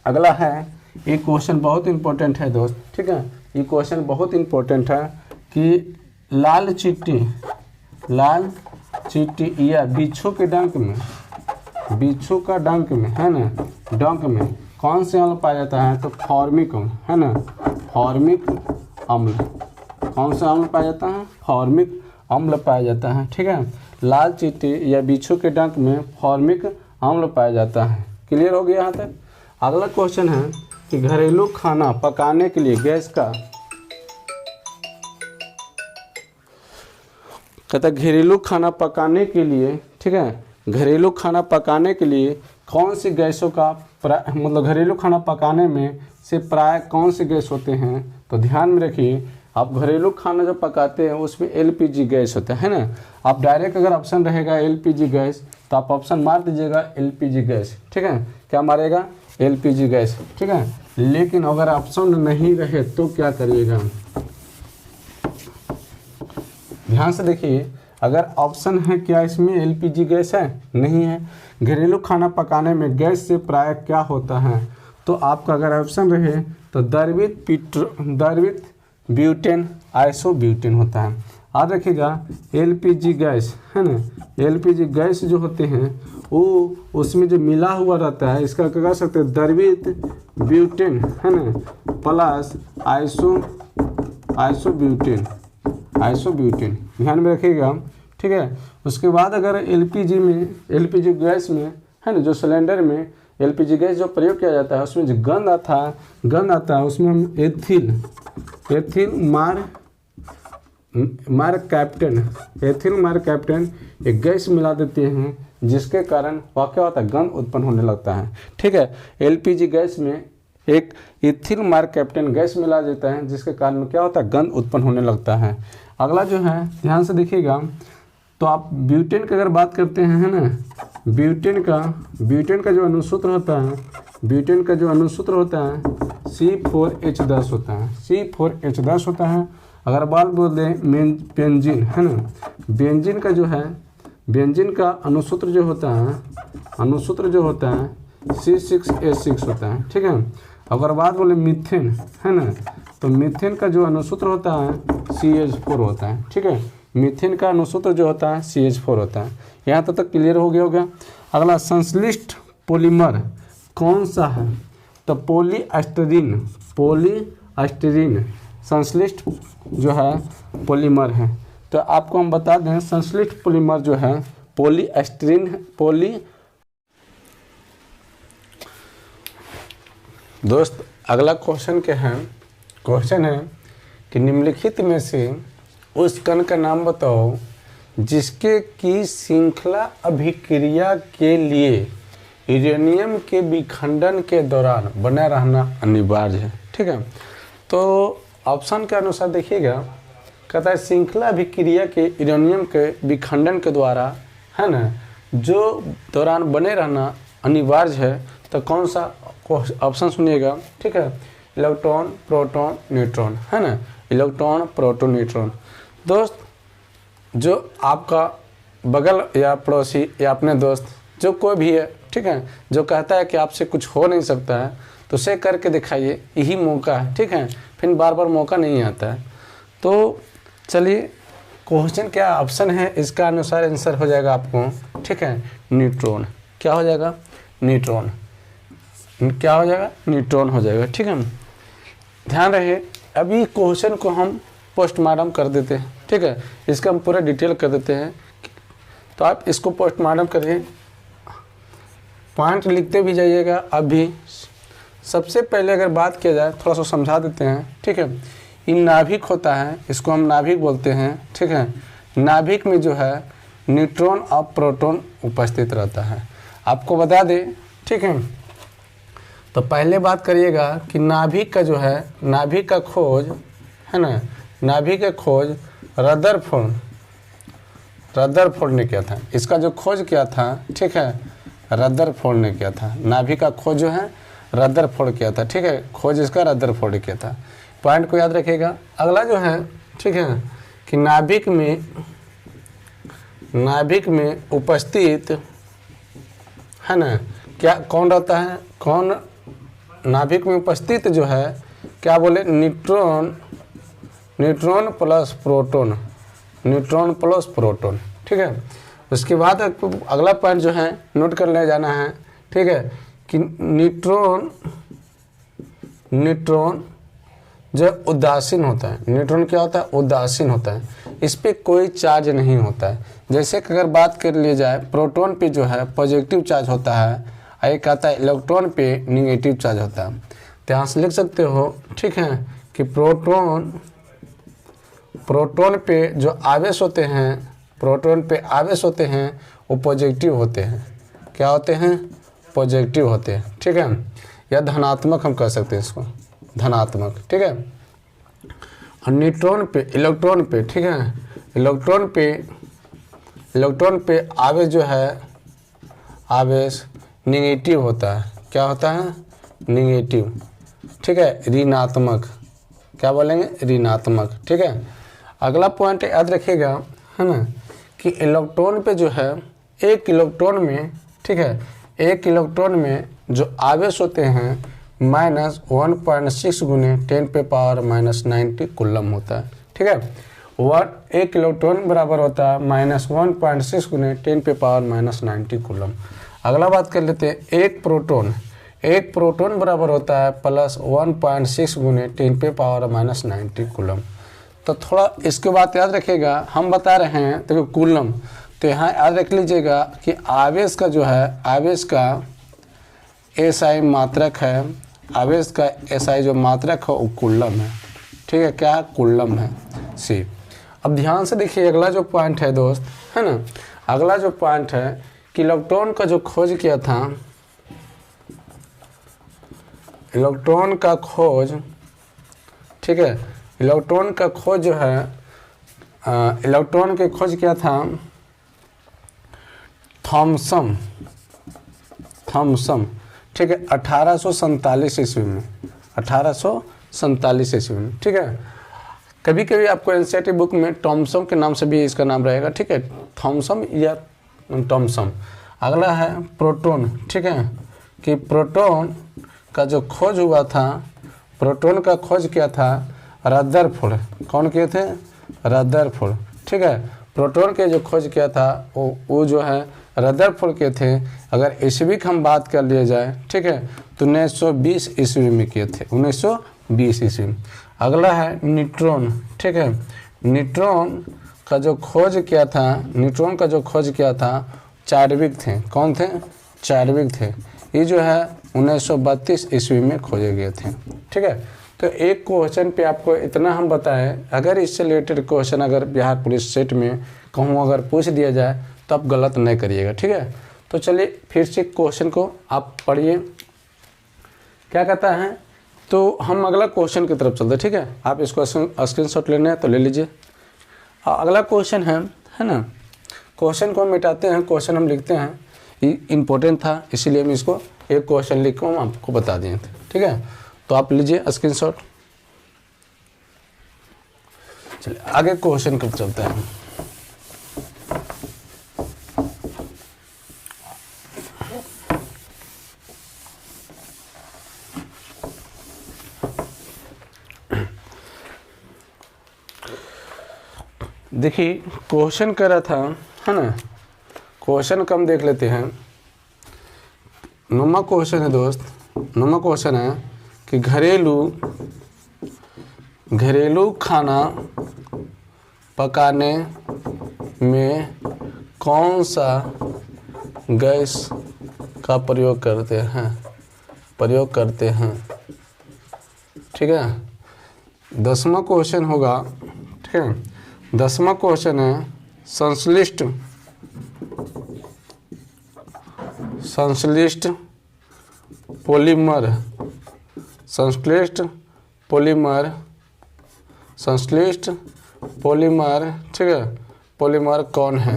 अगला है, ये क्वेश्चन बहुत इंपॉर्टेंट है दोस्त, ठीक है, ये क्वेश्चन बहुत इंपॉर्टेंट है कि लाल चींटी या बिच्छू के डंक में, बिच्छू का डंक में, है ना, डंक में कौन से अम्ल पाया जाता है। तो फॉर्मिक अम्ल, है ना, फॉर्मिक अम्ल। कौन सा अम्ल पाया जाता है, फॉर्मिक अम्ल पाया जाता है, ठीक है। लाल चींटी या बिच्छू के डंक में फॉर्मिक अम्ल पाया जाता है। क्लियर हो गया यहाँ तक। अगला क्वेश्चन है कि घरेलू खाना पकाने के लिए गैस का, कहता है घरेलू खाना पकाने के लिए, ठीक है, घरेलू खाना पकाने के लिए कौन सी गैसों का मतलब घरेलू खाना पकाने में से प्राय कौन से गैस होते हैं। तो ध्यान में रखिए, आप घरेलू खाना जब पकाते हैं उसमें LPG गैस होता है ना। आप डायरेक्ट अगर ऑप्शन रहेगा LPG गैस तो आप ऑप्शन मार दीजिएगा LPG गैस, ठीक है, क्या मारेगा, LPG गैस, ठीक है। लेकिन अगर ऑप्शन नहीं रहे तो क्या करिएगा, ध्यान से देखिए। अगर ऑप्शन है क्या इसमें LPG गैस है, नहीं है। घरेलू खाना पकाने में गैस से प्राय क्या होता है, तो आपका अगर ऑप्शन रहे तो द्रवित ब्यूटेन, आइसोब्यूटेन होता है। याद रखिएगा LPG गैस, है ना, LPG गैस जो होते हैं वो उसमें जो मिला हुआ रहता है, इसका क्या कह सकते हैं, द्रवित ब्यूटेन, है ना, प्लस आइसोब्यूटेन, आइसोब्यूटेन, ध्यान में रखिएगा, ठीक है। उसके बाद अगर एलपीजी में, एलपीजी गैस में, है ना, जो सिलेंडर में एलपीजी गैस जो प्रयोग किया जाता है उसमें जो गंध आता है उसमें हम एथिल मार कैप्टन एक गैस मिला देते हैं, जिसके कारण वह क्या होता है, गंध उत्पन्न होने लगता है, ठीक है। एलपीजी गैस में एक इथिल मार कैप्टन गैस मिला देता है, जिसके कारण क्या होता है, गंध उत्पन्न होने लगता है। अगला जो है ध्यान से देखिएगा, तो आप ब्यूटेन की अगर बात करते हैं, है ना, ब्यूटेन का जो अणुसूत्र होता है, ब्यूटेन का जो अणुसूत्र होता है C4H10 होता है, C4H10 होता है। अगर बात बोल दें बेंजीन, है ना, बेंजीन का जो है, बेंजीन का अणुसूत्र जो होता है C6H6 होता है, ठीक है। अगर बात बोले मीथेन, है ना, तो मीथेन का जो अणुसूत्र होता है CH4 होता है, ठीक है। मीथेन का अणुसूत्र जो होता है CH4 होता है। यहाँ तक क्लियर हो गया होगा। अगला संश्लिष्ट पॉलीमर कौन सा है, तो पॉलीएस्टरीन संश्लिष्ट जो है पॉलीमर है। तो आपको हम बता दें संश्लिष्ट पॉलीमर जो है पॉलीएस्टरीन दोस्त अगला क्वेश्चन है कि निम्नलिखित में से उस कण का नाम बताओ जिसके की श्रृंखला अभिक्रिया के लिए यूरेनियम के विखंडन के दौरान बना रहना अनिवार्य है, ठीक है। तो ऑप्शन के अनुसार देखिएगा, कहता है श्रृंखला अभिक्रिया के यूरेनियम के विखंडन के द्वारा, है ना, जो दौरान बने रहना अनिवार्य है, तो कौन सा ऑप्शन सुनिएगा, ठीक है। इलेक्ट्रॉन, प्रोटॉन, न्यूट्रॉन, है ना, इलेक्ट्रॉन, प्रोटॉन, न्यूट्रॉन। दोस्त जो आपका बगल या पड़ोसी या अपने दोस्त जो कोई भी है, ठीक है, जो कहता है कि आपसे कुछ हो नहीं सकता है, तो उसे करके दिखाइए, यही मौका है, ठीक है, फिर बार बार मौका नहीं आता है। तो चलिए क्वेश्चन क्या ऑप्शन है, इसका अनुसार आंसर हो जाएगा आपको, ठीक है, न्यूट्रॉन। क्या हो जाएगा, न्यूट्रॉन। क्या हो जाएगा, न्यूट्रॉन हो जाएगा, ठीक है। ध्यान रहे, अभी क्वेश्चन को हम पोस्टमार्टम कर देते हैं, ठीक है, इसका हम पूरा डिटेल कर देते हैं। तो आप इसको पोस्टमार्टम करिए, पॉइंट लिखते भी जाइएगा। अभी सबसे पहले अगर बात किया जाए, थोड़ा सा समझा देते हैं, ठीक है। इन नाभिक होता है, इसको हम नाभिक बोलते हैं, ठीक है। नाभिक में जो है न्यूट्रॉन और प्रोटॉन उपस्थित रहता है, आपको बता दें, ठीक है। तो पहले बात करिएगा कि नाभिक का जो है, नाभिक का खोज, है ना, नाभिक का खोज रदरफोर्ड ने किया था। इसका जो खोज किया था, ठीक है, रदरफोर्ड ने किया था। नाभिक का खोज जो है रदरफोर्ड किया था, ठीक है, खोज इसका रदरफोर्ड किया था। पॉइंट को याद रखिएगा। अगला जो है, ठीक है, कि नाभिक में उपस्थित, है ना, क्या कौन रहता है, कौन नाभिक में उपस्थित जो है, क्या बोले, न्यूट्रॉन प्लस प्रोटॉन, ठीक है। उसके बाद अगला पॉइंट जो है नोट कर ले जाना है, ठीक है, कि न्यूट्रॉन जो उदासीन होता है, न्यूट्रॉन क्या होता है, उदासीन होता है, इस पे कोई चार्ज नहीं होता है। जैसे कि अगर बात कर ली जाए, प्रोटॉन पे जो है पॉजिटिव चार्ज होता है, एक आता है इलेक्ट्रॉन पे निगेटिव चार्ज होता है। ध्यान से लिख सकते हो, ठीक है, कि प्रोटॉन पे जो आवेश होते हैं, वो पॉजिटिव होते हैं। क्या होते हैं, पॉजिटिव होते हैं, ठीक है, या धनात्मक हम कह सकते हैं इसको, धनात्मक, ठीक है। और न्यूट्रॉन पे, इलेक्ट्रॉन पे, ठीक है, इलेक्ट्रॉन पे आवेश जो है, आवेश निगेटिव होता है। क्या होता है, निगेटिव, ठीक है, ऋणात्मक, क्या बोलेंगे, ऋणात्मक, ठीक है। अगला पॉइंट याद रखिएगा, है ना, कि इलेक्ट्रॉन पे जो है, एक इलेक्ट्रॉन में, ठीक है, एक इलेक्ट्रॉन में जो आवेश होते हैं -1.6 गुने 10⁻⁻90 कूलम होता है, ठीक है। एक इलेक्ट्रॉन बराबर होता है -1.6 गुने 10⁻⁻90 कूलम। अगला बात कर लेते हैं, एक प्रोटॉन बराबर होता है +1.6 गुने 10⁻⁻90 कूलम। तो थोड़ा इसके बाद याद रखिएगा, हम बता रहे हैं देखो कूलम, तो यहाँ याद रख लीजिएगा कि आवेश का जो है, आवेश का एसआई मात्रक है, आवेश का एसआई जो मात्रक है वो कूलम है। ठीक है, क्या कूलम है, सी। अब ध्यान से देखिए अगला जो पॉइंट है दोस्त, है ना, अगला जो पॉइंट है कि इलेक्ट्रॉन का जो खोज किया था, इलेक्ट्रॉन का खोज, ठीक है, इलेक्ट्रॉन का खोज जो है, इलेक्ट्रॉन के खोज किया था थॉमसन, ठीक है, 1847 ईस्वी में, 1847 ईस्वी में। ठीक है, कभी कभी आपको एनसीईआरटी बुक में थॉमसन के नाम से भी इसका नाम रहेगा। ठीक है, थॉमसन या थॉमसन। अगला है प्रोटॉन। ठीक है, कि प्रोटॉन का जो खोज हुआ था, प्रोटॉन का खोज किया था रदरफोर्ड। कौन किए थे, रदरफोर्ड। ठीक है, प्रोटॉन के जो खोज किया था वो जो है रदरफोर्ड के थे। अगर ईस्वी की हम बात कर लिया जाए, ठीक है, तो 1920 ईस्वी में किए थे, 1920 ईस्वी। अगला है न्यूट्रॉन। ठीक है, न्यूट्रॉन का जो खोज किया था, न्यूट्रॉन का जो खोज किया था चार्विक थे। कौन थे, चार्विक थे। ये जो है 1932 ईस्वी में खोजे गए थे। ठीक है, तो एक क्वेश्चन पे आपको इतना हम बताएं, अगर इससे रिलेटेड क्वेश्चन अगर बिहार पुलिस सेट में कहूँ अगर पूछ दिया जाए तो आप गलत नहीं करिएगा। ठीक है, तो चलिए फिर से क्वेश्चन को आप पढ़िए क्या कहता है। तो हम अगला क्वेश्चन की तरफ चलते हैं। ठीक है, आप इसको स्क्रीनशॉट लेना है तो ले लीजिए। अगला क्वेश्चन है ना, क्वेश्चन को हम मिटाते हैं, क्वेश्चन हम लिखते हैं, ये इम्पोर्टेंट था इसीलिए हम इसको एक क्वेश्चन लिख कर हम आपको बता दिए थे। ठीक है, तो आप लीजिए स्क्रीनशॉट। चलिए आगे क्वेश्चन कब चलता है। देखिए क्वेश्चन कर रहा था, है ना, क्वेश्चन कम देख लेते हैं। नुमा क्वेश्चन है दोस्त, नुमा क्वेश्चन है कि घरेलू खाना पकाने में कौन सा गैस का प्रयोग करते हैं। ठीक है, 10वां क्वेश्चन होगा। ठीक है, 10वां क्वेश्चन है संश्लिष्ट पॉलीमर, ठीक है, पॉलीमर कौन है।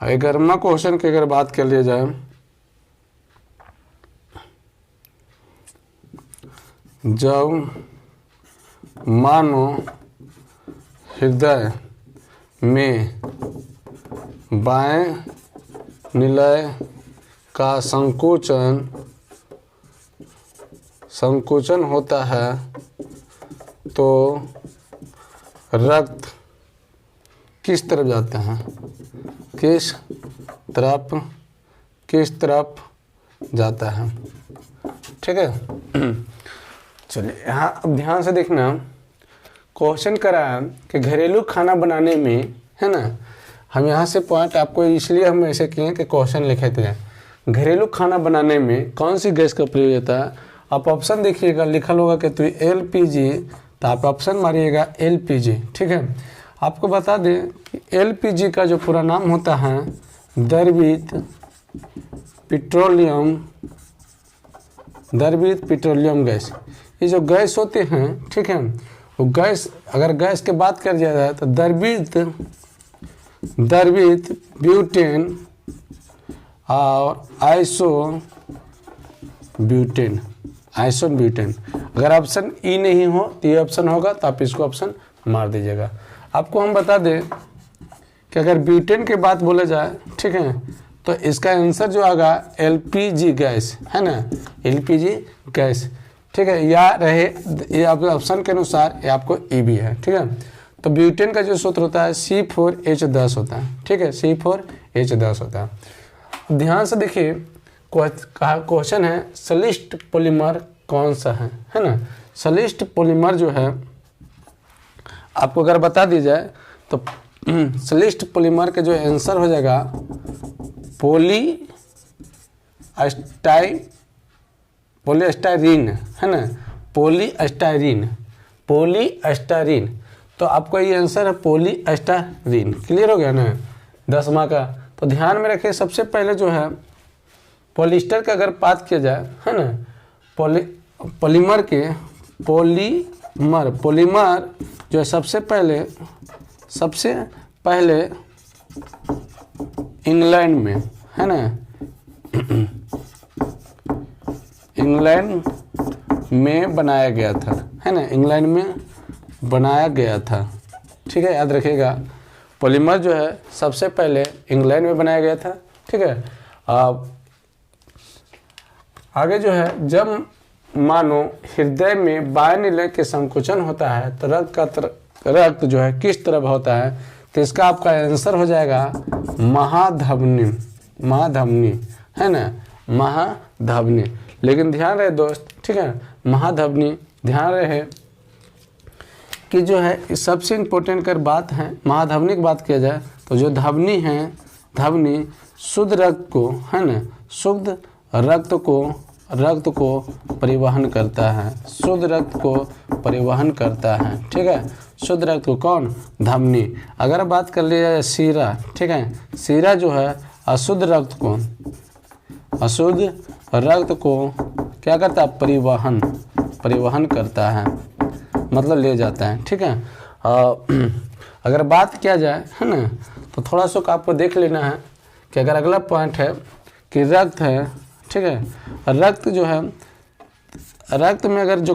11वां क्वेश्चन की अगर बात कर लिया जाए, जब मानव हृदय में बाएं निलय का संकुचन होता है तो रक्त किस तरफ जाता है, किस तरफ जाता है। ठीक है, चलिए यहाँ अब ध्यान से देखना। क्वेश्चन करा कि घरेलू खाना बनाने में, है ना, हम यहाँ से पॉइंट आपको इसलिए हम ऐसे किए कि क्वेश्चन लिखे थे, घरेलू खाना बनाने में कौन सी गैस का प्रयोग होता है। आप ऑप्शन देखिएगा, लिखल होगा कि तो LPG, तो आप ऑप्शन मारिएगा LPG। ठीक है, आपको बता दें कि LPG का जो पूरा नाम होता है द्रवीत पेट्रोलियम गैस। ये जो गैस होते हैं, ठीक है, वो गैस, अगर गैस की बात कर दिया जाए तो द्रवीत ब्यूटेन और आइसोब्यूटेन। अगर ऑप्शन ई नहीं हो तो ये ऑप्शन होगा, तो आप इसको ऑप्शन मार दीजिएगा। आपको हम बता दें कि अगर ब्यूटेन की बात बोले जाए, ठीक है, तो इसका आंसर जो आएगा LPG गैस, है ना, LPG गैस। ठीक है, या रहे ये ऑप्शन के अनुसार ये आपको ई भी है। ठीक है, तो ब्यूटेन का जो सूत्र होता है C4H10 होता है। ठीक है, C4H10 होता है। ध्यान से देखिए, क्वेश्चन है संश्लिष्ट पॉलीमर कौन सा है ना। संश्लिष्ट पॉलीमर जो है आपको अगर बता दी जाए तो संश्लिष्ट पॉलीमर के जो आंसर हो जाएगा पॉलीस्टाइरीन, है ना, पॉलीस्टाइरीन। तो आपको ये आंसर है पॉलीस्टाइरीन। क्लियर हो गया ना 10वां का। तो ध्यान में रखिए, सबसे पहले जो है पॉलिस्टर का अगर बात किया जाए, है ना, पॉलीमर जो है सबसे पहले इंग्लैंड में, है ना, इंग्लैंड में बनाया गया था, है ना, इंग्लैंड में बनाया गया था। ठीक है, याद रखिएगा, पॉलीमर जो है सबसे पहले इंग्लैंड में बनाया गया था। ठीक है, आगे जो है, जब मानो हृदय में बाह्य के संकुचन होता है तो रक्त जो है किस तरफ होता है, तो इसका आपका आंसर हो जाएगा महाधमनी, है ना, महाधमनी। लेकिन ध्यान रहे दोस्त, ठीक है, महाधमनी, ध्यान रहे कि जो है सबसे इम्पोर्टेंट कर बात है, महाधमनी की बात किया जाए तो जो धमनी है, धमनी शुद्ध रक्त को, है ना, शुद्ध रक्त को परिवहन करता है, शुद्ध रक्त को परिवहन करता है। ठीक है, शुद्ध रक्त को कौन, धमनी। अगर बात कर लिया जाए सीरा, ठीक है, सीरा जो है अशुद्ध रक्त को क्या करता है, परिवहन करता है, मतलब ले जाता है। ठीक है, अगर बात किया जाए, है ना, तो थोड़ा सा आपको देख लेना है कि अगर अगला पॉइंट है कि रक्त है, ठीक है, रक्त जो है, रक्त में अगर जो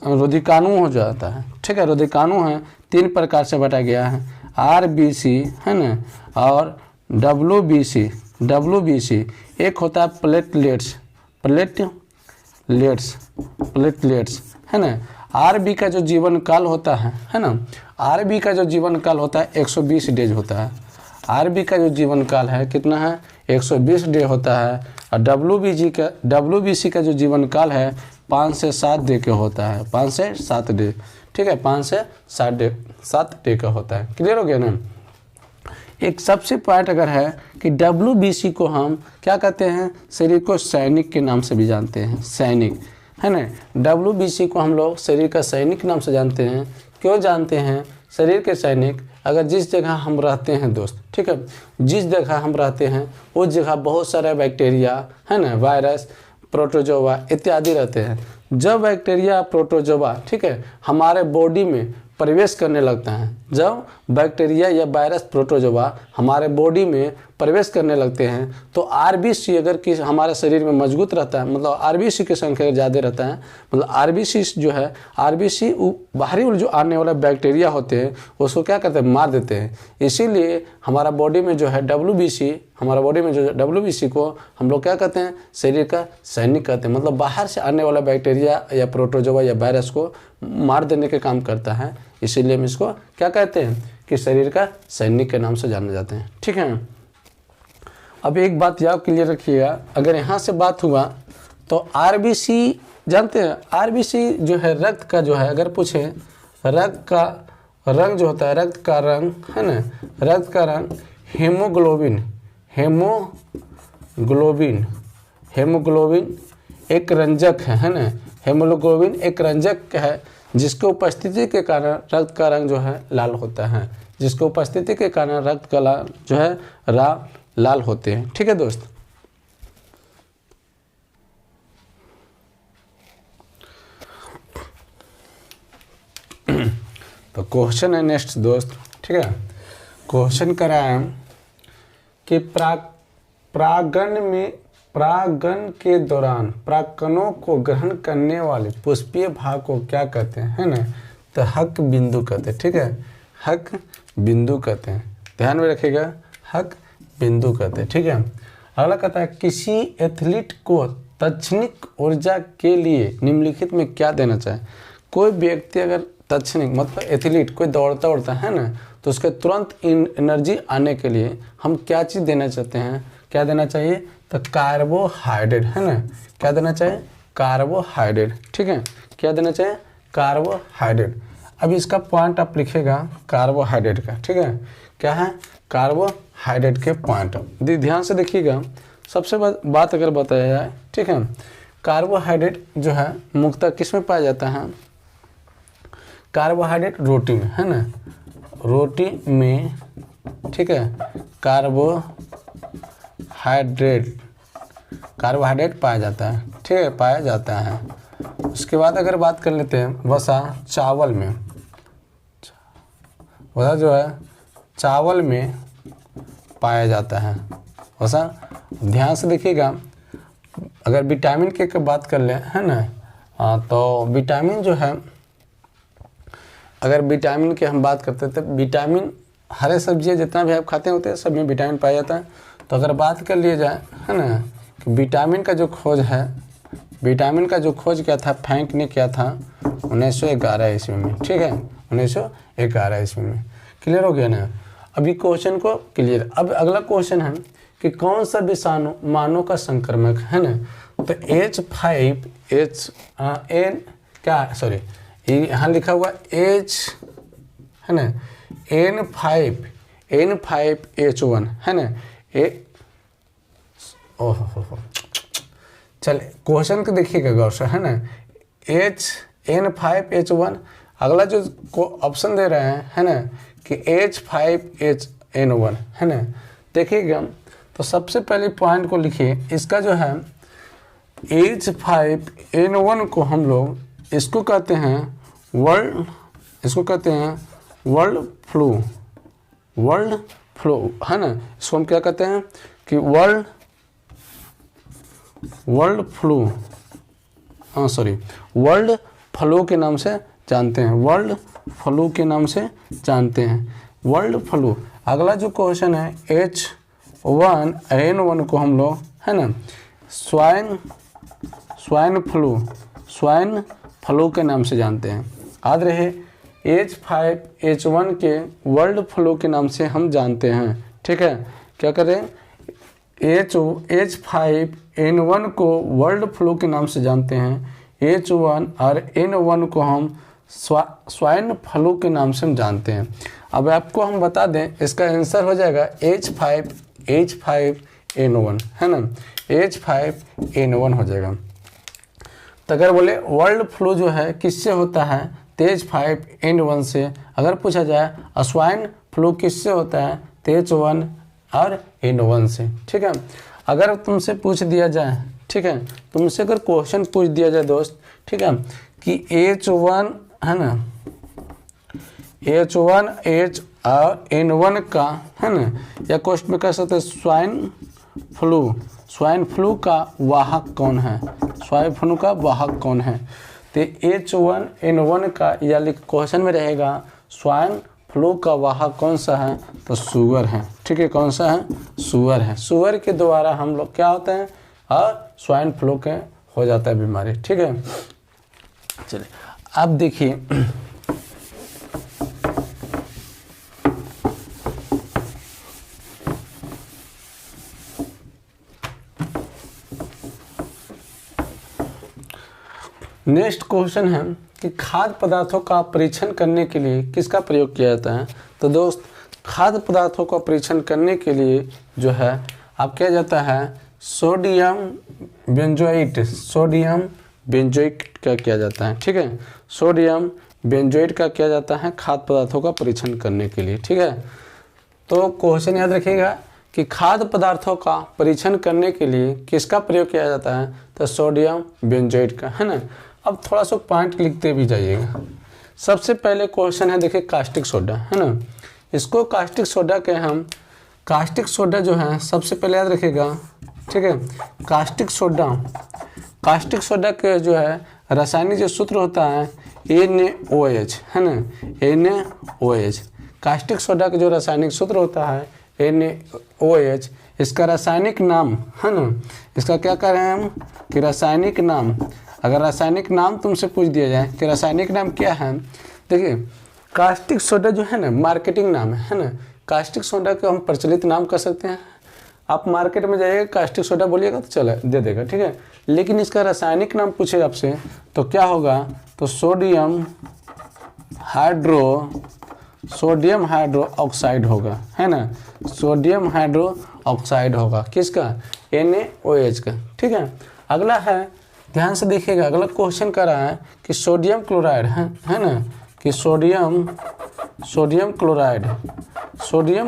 रोधिकाणु हो जाता है, ठीक है, रोधिकाणु है 3 प्रकार से बांटा गया है, RBC, है ना, और WBC। एक होता है प्लेटलेट्स, है ना। RB का जो जीवन काल होता है ना, RB का जो जीवन काल होता है 120 डेज होता है। RB का जो जीवन काल है कितना है, 120 डे होता है। और WBC का जो जीवन काल है 5 से 7 डे का होता है, 5 से 7 डे। ठीक है, 5 से 7 डे का होता है। क्लियर हो गया ना। एक सबसे पॉइंट अगर है कि WBC को हम क्या कहते हैं, शरीर को सैनिक के नाम से भी जानते हैं, सैनिक, है ना। WBC को हम लोग शरीर का सैनिक नाम से जानते हैं। क्यों जानते हैं शरीर के सैनिक, अगर जिस जगह हम रहते हैं दोस्त, ठीक है, जिस जगह हम रहते हैं उस जगह बहुत सारे बैक्टीरिया, है ना, वायरस, प्रोटोजोआ इत्यादि रहते हैं। जब बैक्टीरिया, प्रोटोजोआ, ठीक है, हमारे बॉडी में प्रवेश करने लगता है, जब बैक्टीरिया या वायरस, प्रोटोजोआ हमारे बॉडी में प्रवेश करने लगते हैं, तो RBC अगर कि हमारे शरीर में मजबूत रहता है, मतलब RBC की संख्या ज़्यादा रहता है, मतलब RBC जो है, RBC बाहरी जो आने वाला बैक्टीरिया होते हैं उसको क्या करते हैं, मार देते हैं। इसीलिए हमारा बॉडी में जो है WBC को हम लोग क्या कहते हैं, शरीर का सैनिक कहते हैं। मतलब बाहर से आने वाला बैक्टीरिया या प्रोटोजोआ या वायरस को मार देने के काम करता है, इसीलिए हम इसको क्या कहते हैं कि शरीर का सैनिक के नाम से जाने जाते हैं। ठीक है, अब एक बात याद क्लियर रखिएगा, अगर यहाँ से बात हुआ तो RBC जानते हैं, RBC जो है रक्त का जो है, अगर पूछे रक्त का रंग जो होता है, रक्त का रंग, है ना, रक्त का रंग हेमोग्लोबिन एक रंजक है ना, हेमोग्लोबिन एक रंजक है जिसके उपस्थिति के कारण रक्त का रंग जो है लाल होता है, जिसके उपस्थिति के कारण रक्त का जो है लाल होते हैं। ठीक है दोस्त, तो क्वेश्चन है नेक्स्ट दोस्त। ठीक है, क्वेश्चन करा है कि परागण के दौरान परागकणों को ग्रहण करने वाले पुष्पीय भाग को क्या कहते हैं, है ना, तो हक बिंदु कहते हैं। ठीक है, हक बिंदु कहते हैं, ध्यान में रखिएगा, हक बिंदु कहते हैं। ठीक है, अगला कहता है किसी एथलीट को तत्क्षणिक ऊर्जा के लिए निम्नलिखित में क्या देना चाहिए। कोई व्यक्ति अगर तत्क्षणिक मतलब एथलीट कोई दौड़ता है ना, तो उसके तुरंत एनर्जी आने के लिए हम क्या चीज़ देना चाहते हैं, क्या देना चाहिए, तो कार्बोहाइड्रेट, है ना, क्या देना चाहिए, कार्बोहाइड्रेट। ठीक है, क्या देना चाहिए, कार्बोहाइड्रेट। अब इसका पॉइंट आप लिखेगा कार्बोहाइड्रेट का, ठीक है, क्या है, कार्बोहाइड्रेट के पॉइंट। ध्यान से देखिएगा, सबसे बात अगर बताया जाए, ठीक है, कार्बोहाइड्रेट जो है मुख्यतः किस में पाया जाता है, कार्बोहाइड्रेट रोटी में, है ना, रोटी में, ठीक है, कार्बोहाइड्रेट पाया जाता है, ठीक है, पाया जाता है। उसके बाद अगर बात कर लेते हैं वसा, चावल में, वसा जो है चावल में पाया जाता है वसा। ध्यान से देखिएगा, अगर विटामिन के बात कर ले, है ना, तो विटामिन जो है, अगर विटामिन की हम बात करते हैं तो विटामिन हरे सब्जियां जितना भी आप खाते होते हैं सब में विटामिन पाया जाता है। तो अगर बात कर लिया जाए, है ना, कि विटामिन का जो खोज है, विटामिन का जो खोज क्या था, फ्रैंक ने किया था 1911 ईस्वी में, ठीक है, 1911 ईस्वी में। क्लियर हो गया ना। अभी क्वेश्चन को क्लियर। अब अगला क्वेश्चन है कि कौन सा विषाणु मानव का संक्रमक है ना, तो H5N क्या, सॉरी यहाँ लिखा हुआ H, है ना, N5H1, है ना, ओहो चल क्वेश्चन को देखिएगा गौर से, है ना, N5H1। अगला जो ऑप्शन दे रहे हैं, है ना, कि H5N1, है ना। देखिएगा तो सबसे पहले पॉइंट को लिखिए, इसका जो है H5N1 को हम लोग इसको कहते हैं वर्ल्ड फ्लू, है ना। इसको हम क्या कहते हैं कि वर्ल्ड फ्लू के नाम से जानते हैं, वर्ल्ड फ्लू के नाम से जानते हैं, वर्ल्ड फ्लू। अगला जो क्वेश्चन है H1N1 को हम लोग, है ना, स्वाइन फ्लू के नाम से जानते हैं। याद रहे H5H1 के वर्ल्ड फ्लू के नाम से हम जानते हैं, ठीक है। क्या करें, H5N1 को वर्ल्ड फ्लू के नाम से जानते हैं, H1 और N1 को हम स्वाइन फ्लू के नाम से हम जानते हैं। अब आपको हम बता दें, इसका आंसर हो जाएगा H5N1, है ना, H5N1 हो जाएगा। तो अगर बोले वर्ल्ड फ्लू जो है किससे होता है, तो H5N1 से। अगर पूछा जाए स्वाइन फ्लू किससे होता है, तो H1 और N1 से, ठीक है। अगर तुमसे पूछ दिया जाए, ठीक है, तुमसे अगर क्वेश्चन पूछ दिया जाए दोस्त, ठीक है, कि H1, है ना, H1 H और N1 का, है ना, या क्वेश्चन में कह सकते हैं स्वाइन फ्लू का वाहक कौन है, स्वाइन फ्लू का वाहक कौन है, तो H1N1 का, या क्वेश्चन में रहेगा स्वाइन फ्लू का वाहक कौन सा है, तो सुअर है, ठीक है। कौन सा है, सुअर है। सुअर के द्वारा हम लोग क्या होते हैं, और स्वाइन फ्लू के हो जाता है बीमारी, ठीक है। चलिए अब देखिए, नेक्स्ट क्वेश्चन है कि खाद्य पदार्थों का परीक्षण करने के लिए किसका प्रयोग किया जाता है। तो दोस्त, खाद्य पदार्थों का परीक्षण करने के लिए जो है आप किया जाता है सोडियम बेंजोइट का किया जाता है, ठीक है। सोडियम बेंजोइट का किया जाता है खाद्य पदार्थों का परीक्षण करने के लिए, ठीक है। तो क्वेश्चन याद रखिएगा कि खाद्य पदार्थों का परीक्षण करने के लिए किसका प्रयोग किया जाता है, तो सोडियम बेंजोइट का, है ना। अब थोड़ा सा पॉइंट लिखते भी जाइएगा। सबसे पहले क्वेश्चन है, देखिए, कास्टिक सोडा, है ना। इसको कास्टिक सोडा के हम, कास्टिक सोडा जो है सबसे पहले याद रखिएगा, ठीक है। कास्टिक सोडा के जो है रासायनिक जो सूत्र होता है NaOH, है ना, NaOH। कास्टिक सोडा का जो रासायनिक सूत्र होता है NaOH। इसका रासायनिक नाम, है ना, इसका क्या कर रहे हैं हम कि रासायनिक नाम, अगर रासायनिक नाम तुमसे पूछ दिया जाए कि रासायनिक नाम क्या है, देखिए कास्टिक सोडा जो है ना मार्केटिंग नाम है ना। कास्टिक सोडा को हम प्रचलित नाम कर सकते हैं। आप मार्केट में जाइएगा कास्टिक सोडा बोलिएगा तो चले दे देगा, ठीक है। लेकिन इसका रासायनिक नाम पूछे आपसे तो क्या होगा, तो sodium hydro sodium hydro oxide होगा, है ना, सोडियम हाइड्रो ऑक्साइड होगा किसका, NaOH का। ठीक है, अगला है, ध्यान से देखिएगा, अगला क्वेश्चन कर रहा है कि सोडियम क्लोराइड है ना, कि सोडियम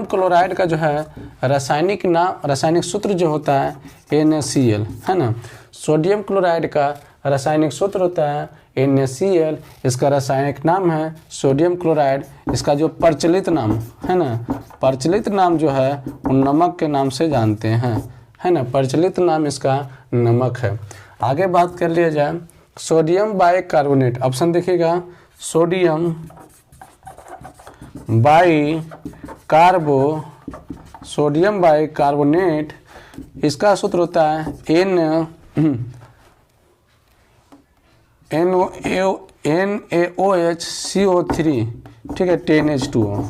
क्लोराइड का जो है रासायनिक नाम, रासायनिक सूत्र जो होता है NaCl, है ना। सोडियम क्लोराइड का रासायनिक सूत्र होता है NaCl, इसका रासायनिक नाम है सोडियम क्लोराइड। इसका जो प्रचलित नाम है ना, प्रचलित नाम जो है वो नमक के नाम से जानते हैं, है ना, प्रचलित नाम इसका नमक है। आगे बात कर लिया जाए सोडियम बाइकार्बोनेट, ऑप्शन देखिएगा, सोडियम बाइकार्बोनेट, इसका सूत्र होता है NaOHCO3, ठीक है, 10H2O,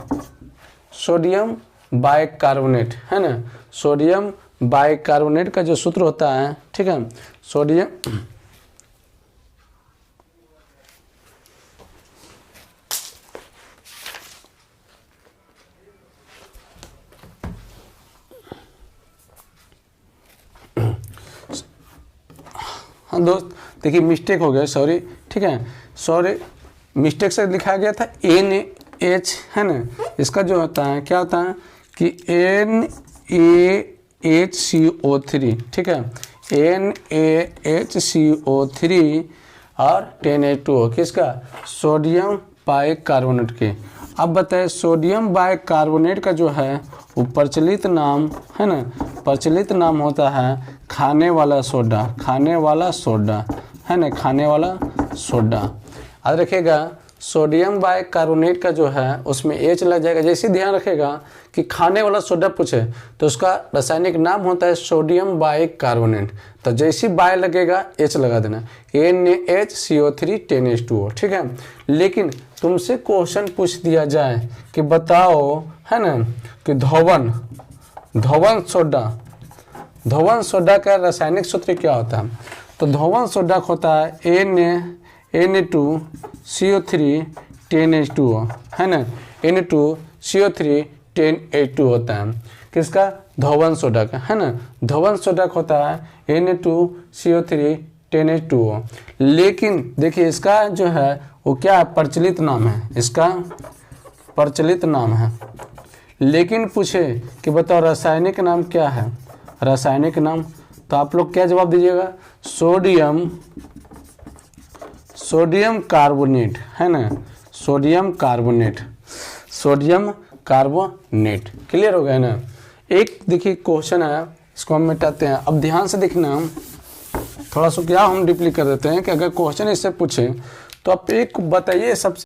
सोडियम बाइकार्बोनेट, है ना। सोडियम बाइकार्बोनेट का जो सूत्र होता है, ठीक है, सोडियम हाँ दोस्त देखिए मिस्टेक हो गया, सॉरी, ठीक है, सॉरी, मिस्टेक से लिखा गया था NaH, है ना। इसका जो होता है क्या होता है कि NaHCO3, ठीक है, NaHCO3 और 10H2O किसका, सोडियम बाइकार्बोनेट के। अब बताए सोडियम बाइकार्बोनेट का जो है वो प्रचलित नाम, है ना, प्रचलित नाम होता है खाने वाला सोडा, है ना, खाने वाला सोडा। याद रखिएगा सोडियम बाइकार्बोनेट का जो है उसमें H लग जाएगा। जैसे ध्यान रखेगा कि खाने वाला सोडा पूछे तो उसका रासायनिक नाम होता है सोडियम बाइकार्बोनेट, तो जैसी बाय लगेगा H लगा देना, NaHCO3 10H2O, ठीक है। लेकिन तुमसे क्वेश्चन पूछ दिया जाए कि बताओ, है ना, कि धोवन सोडा का रासायनिक सूत्र क्या होता है, तो धोवन सोडा होता है Na2CO3 10H2O, है ना, Na2CO3 10H2 होता है किसका, धोवन सोडा का, है ना। धोवन सोडा होता है Na2CO3 10H2O। लेकिन देखिए इसका जो है वो क्या है, प्रचलित नाम है, इसका प्रचलित नाम है। लेकिन पूछे कि बताओ रासायनिक नाम क्या है, रासायनिक नाम, तो आप लोग क्या जवाब दीजिएगा, सोडियम कार्बोनेट, है ना, सोडियम कार्बोनेट। क्लियर हो गया ना। एक देखिए क्वेश्चन है, इसको हम मिटाते हैं। अब ध्यान से देखना, थोड़ा सा क्या हम डीपली कर देते हैं कि अगर क्वेश्चन इससे पूछे तो आप एक बताइए सबसे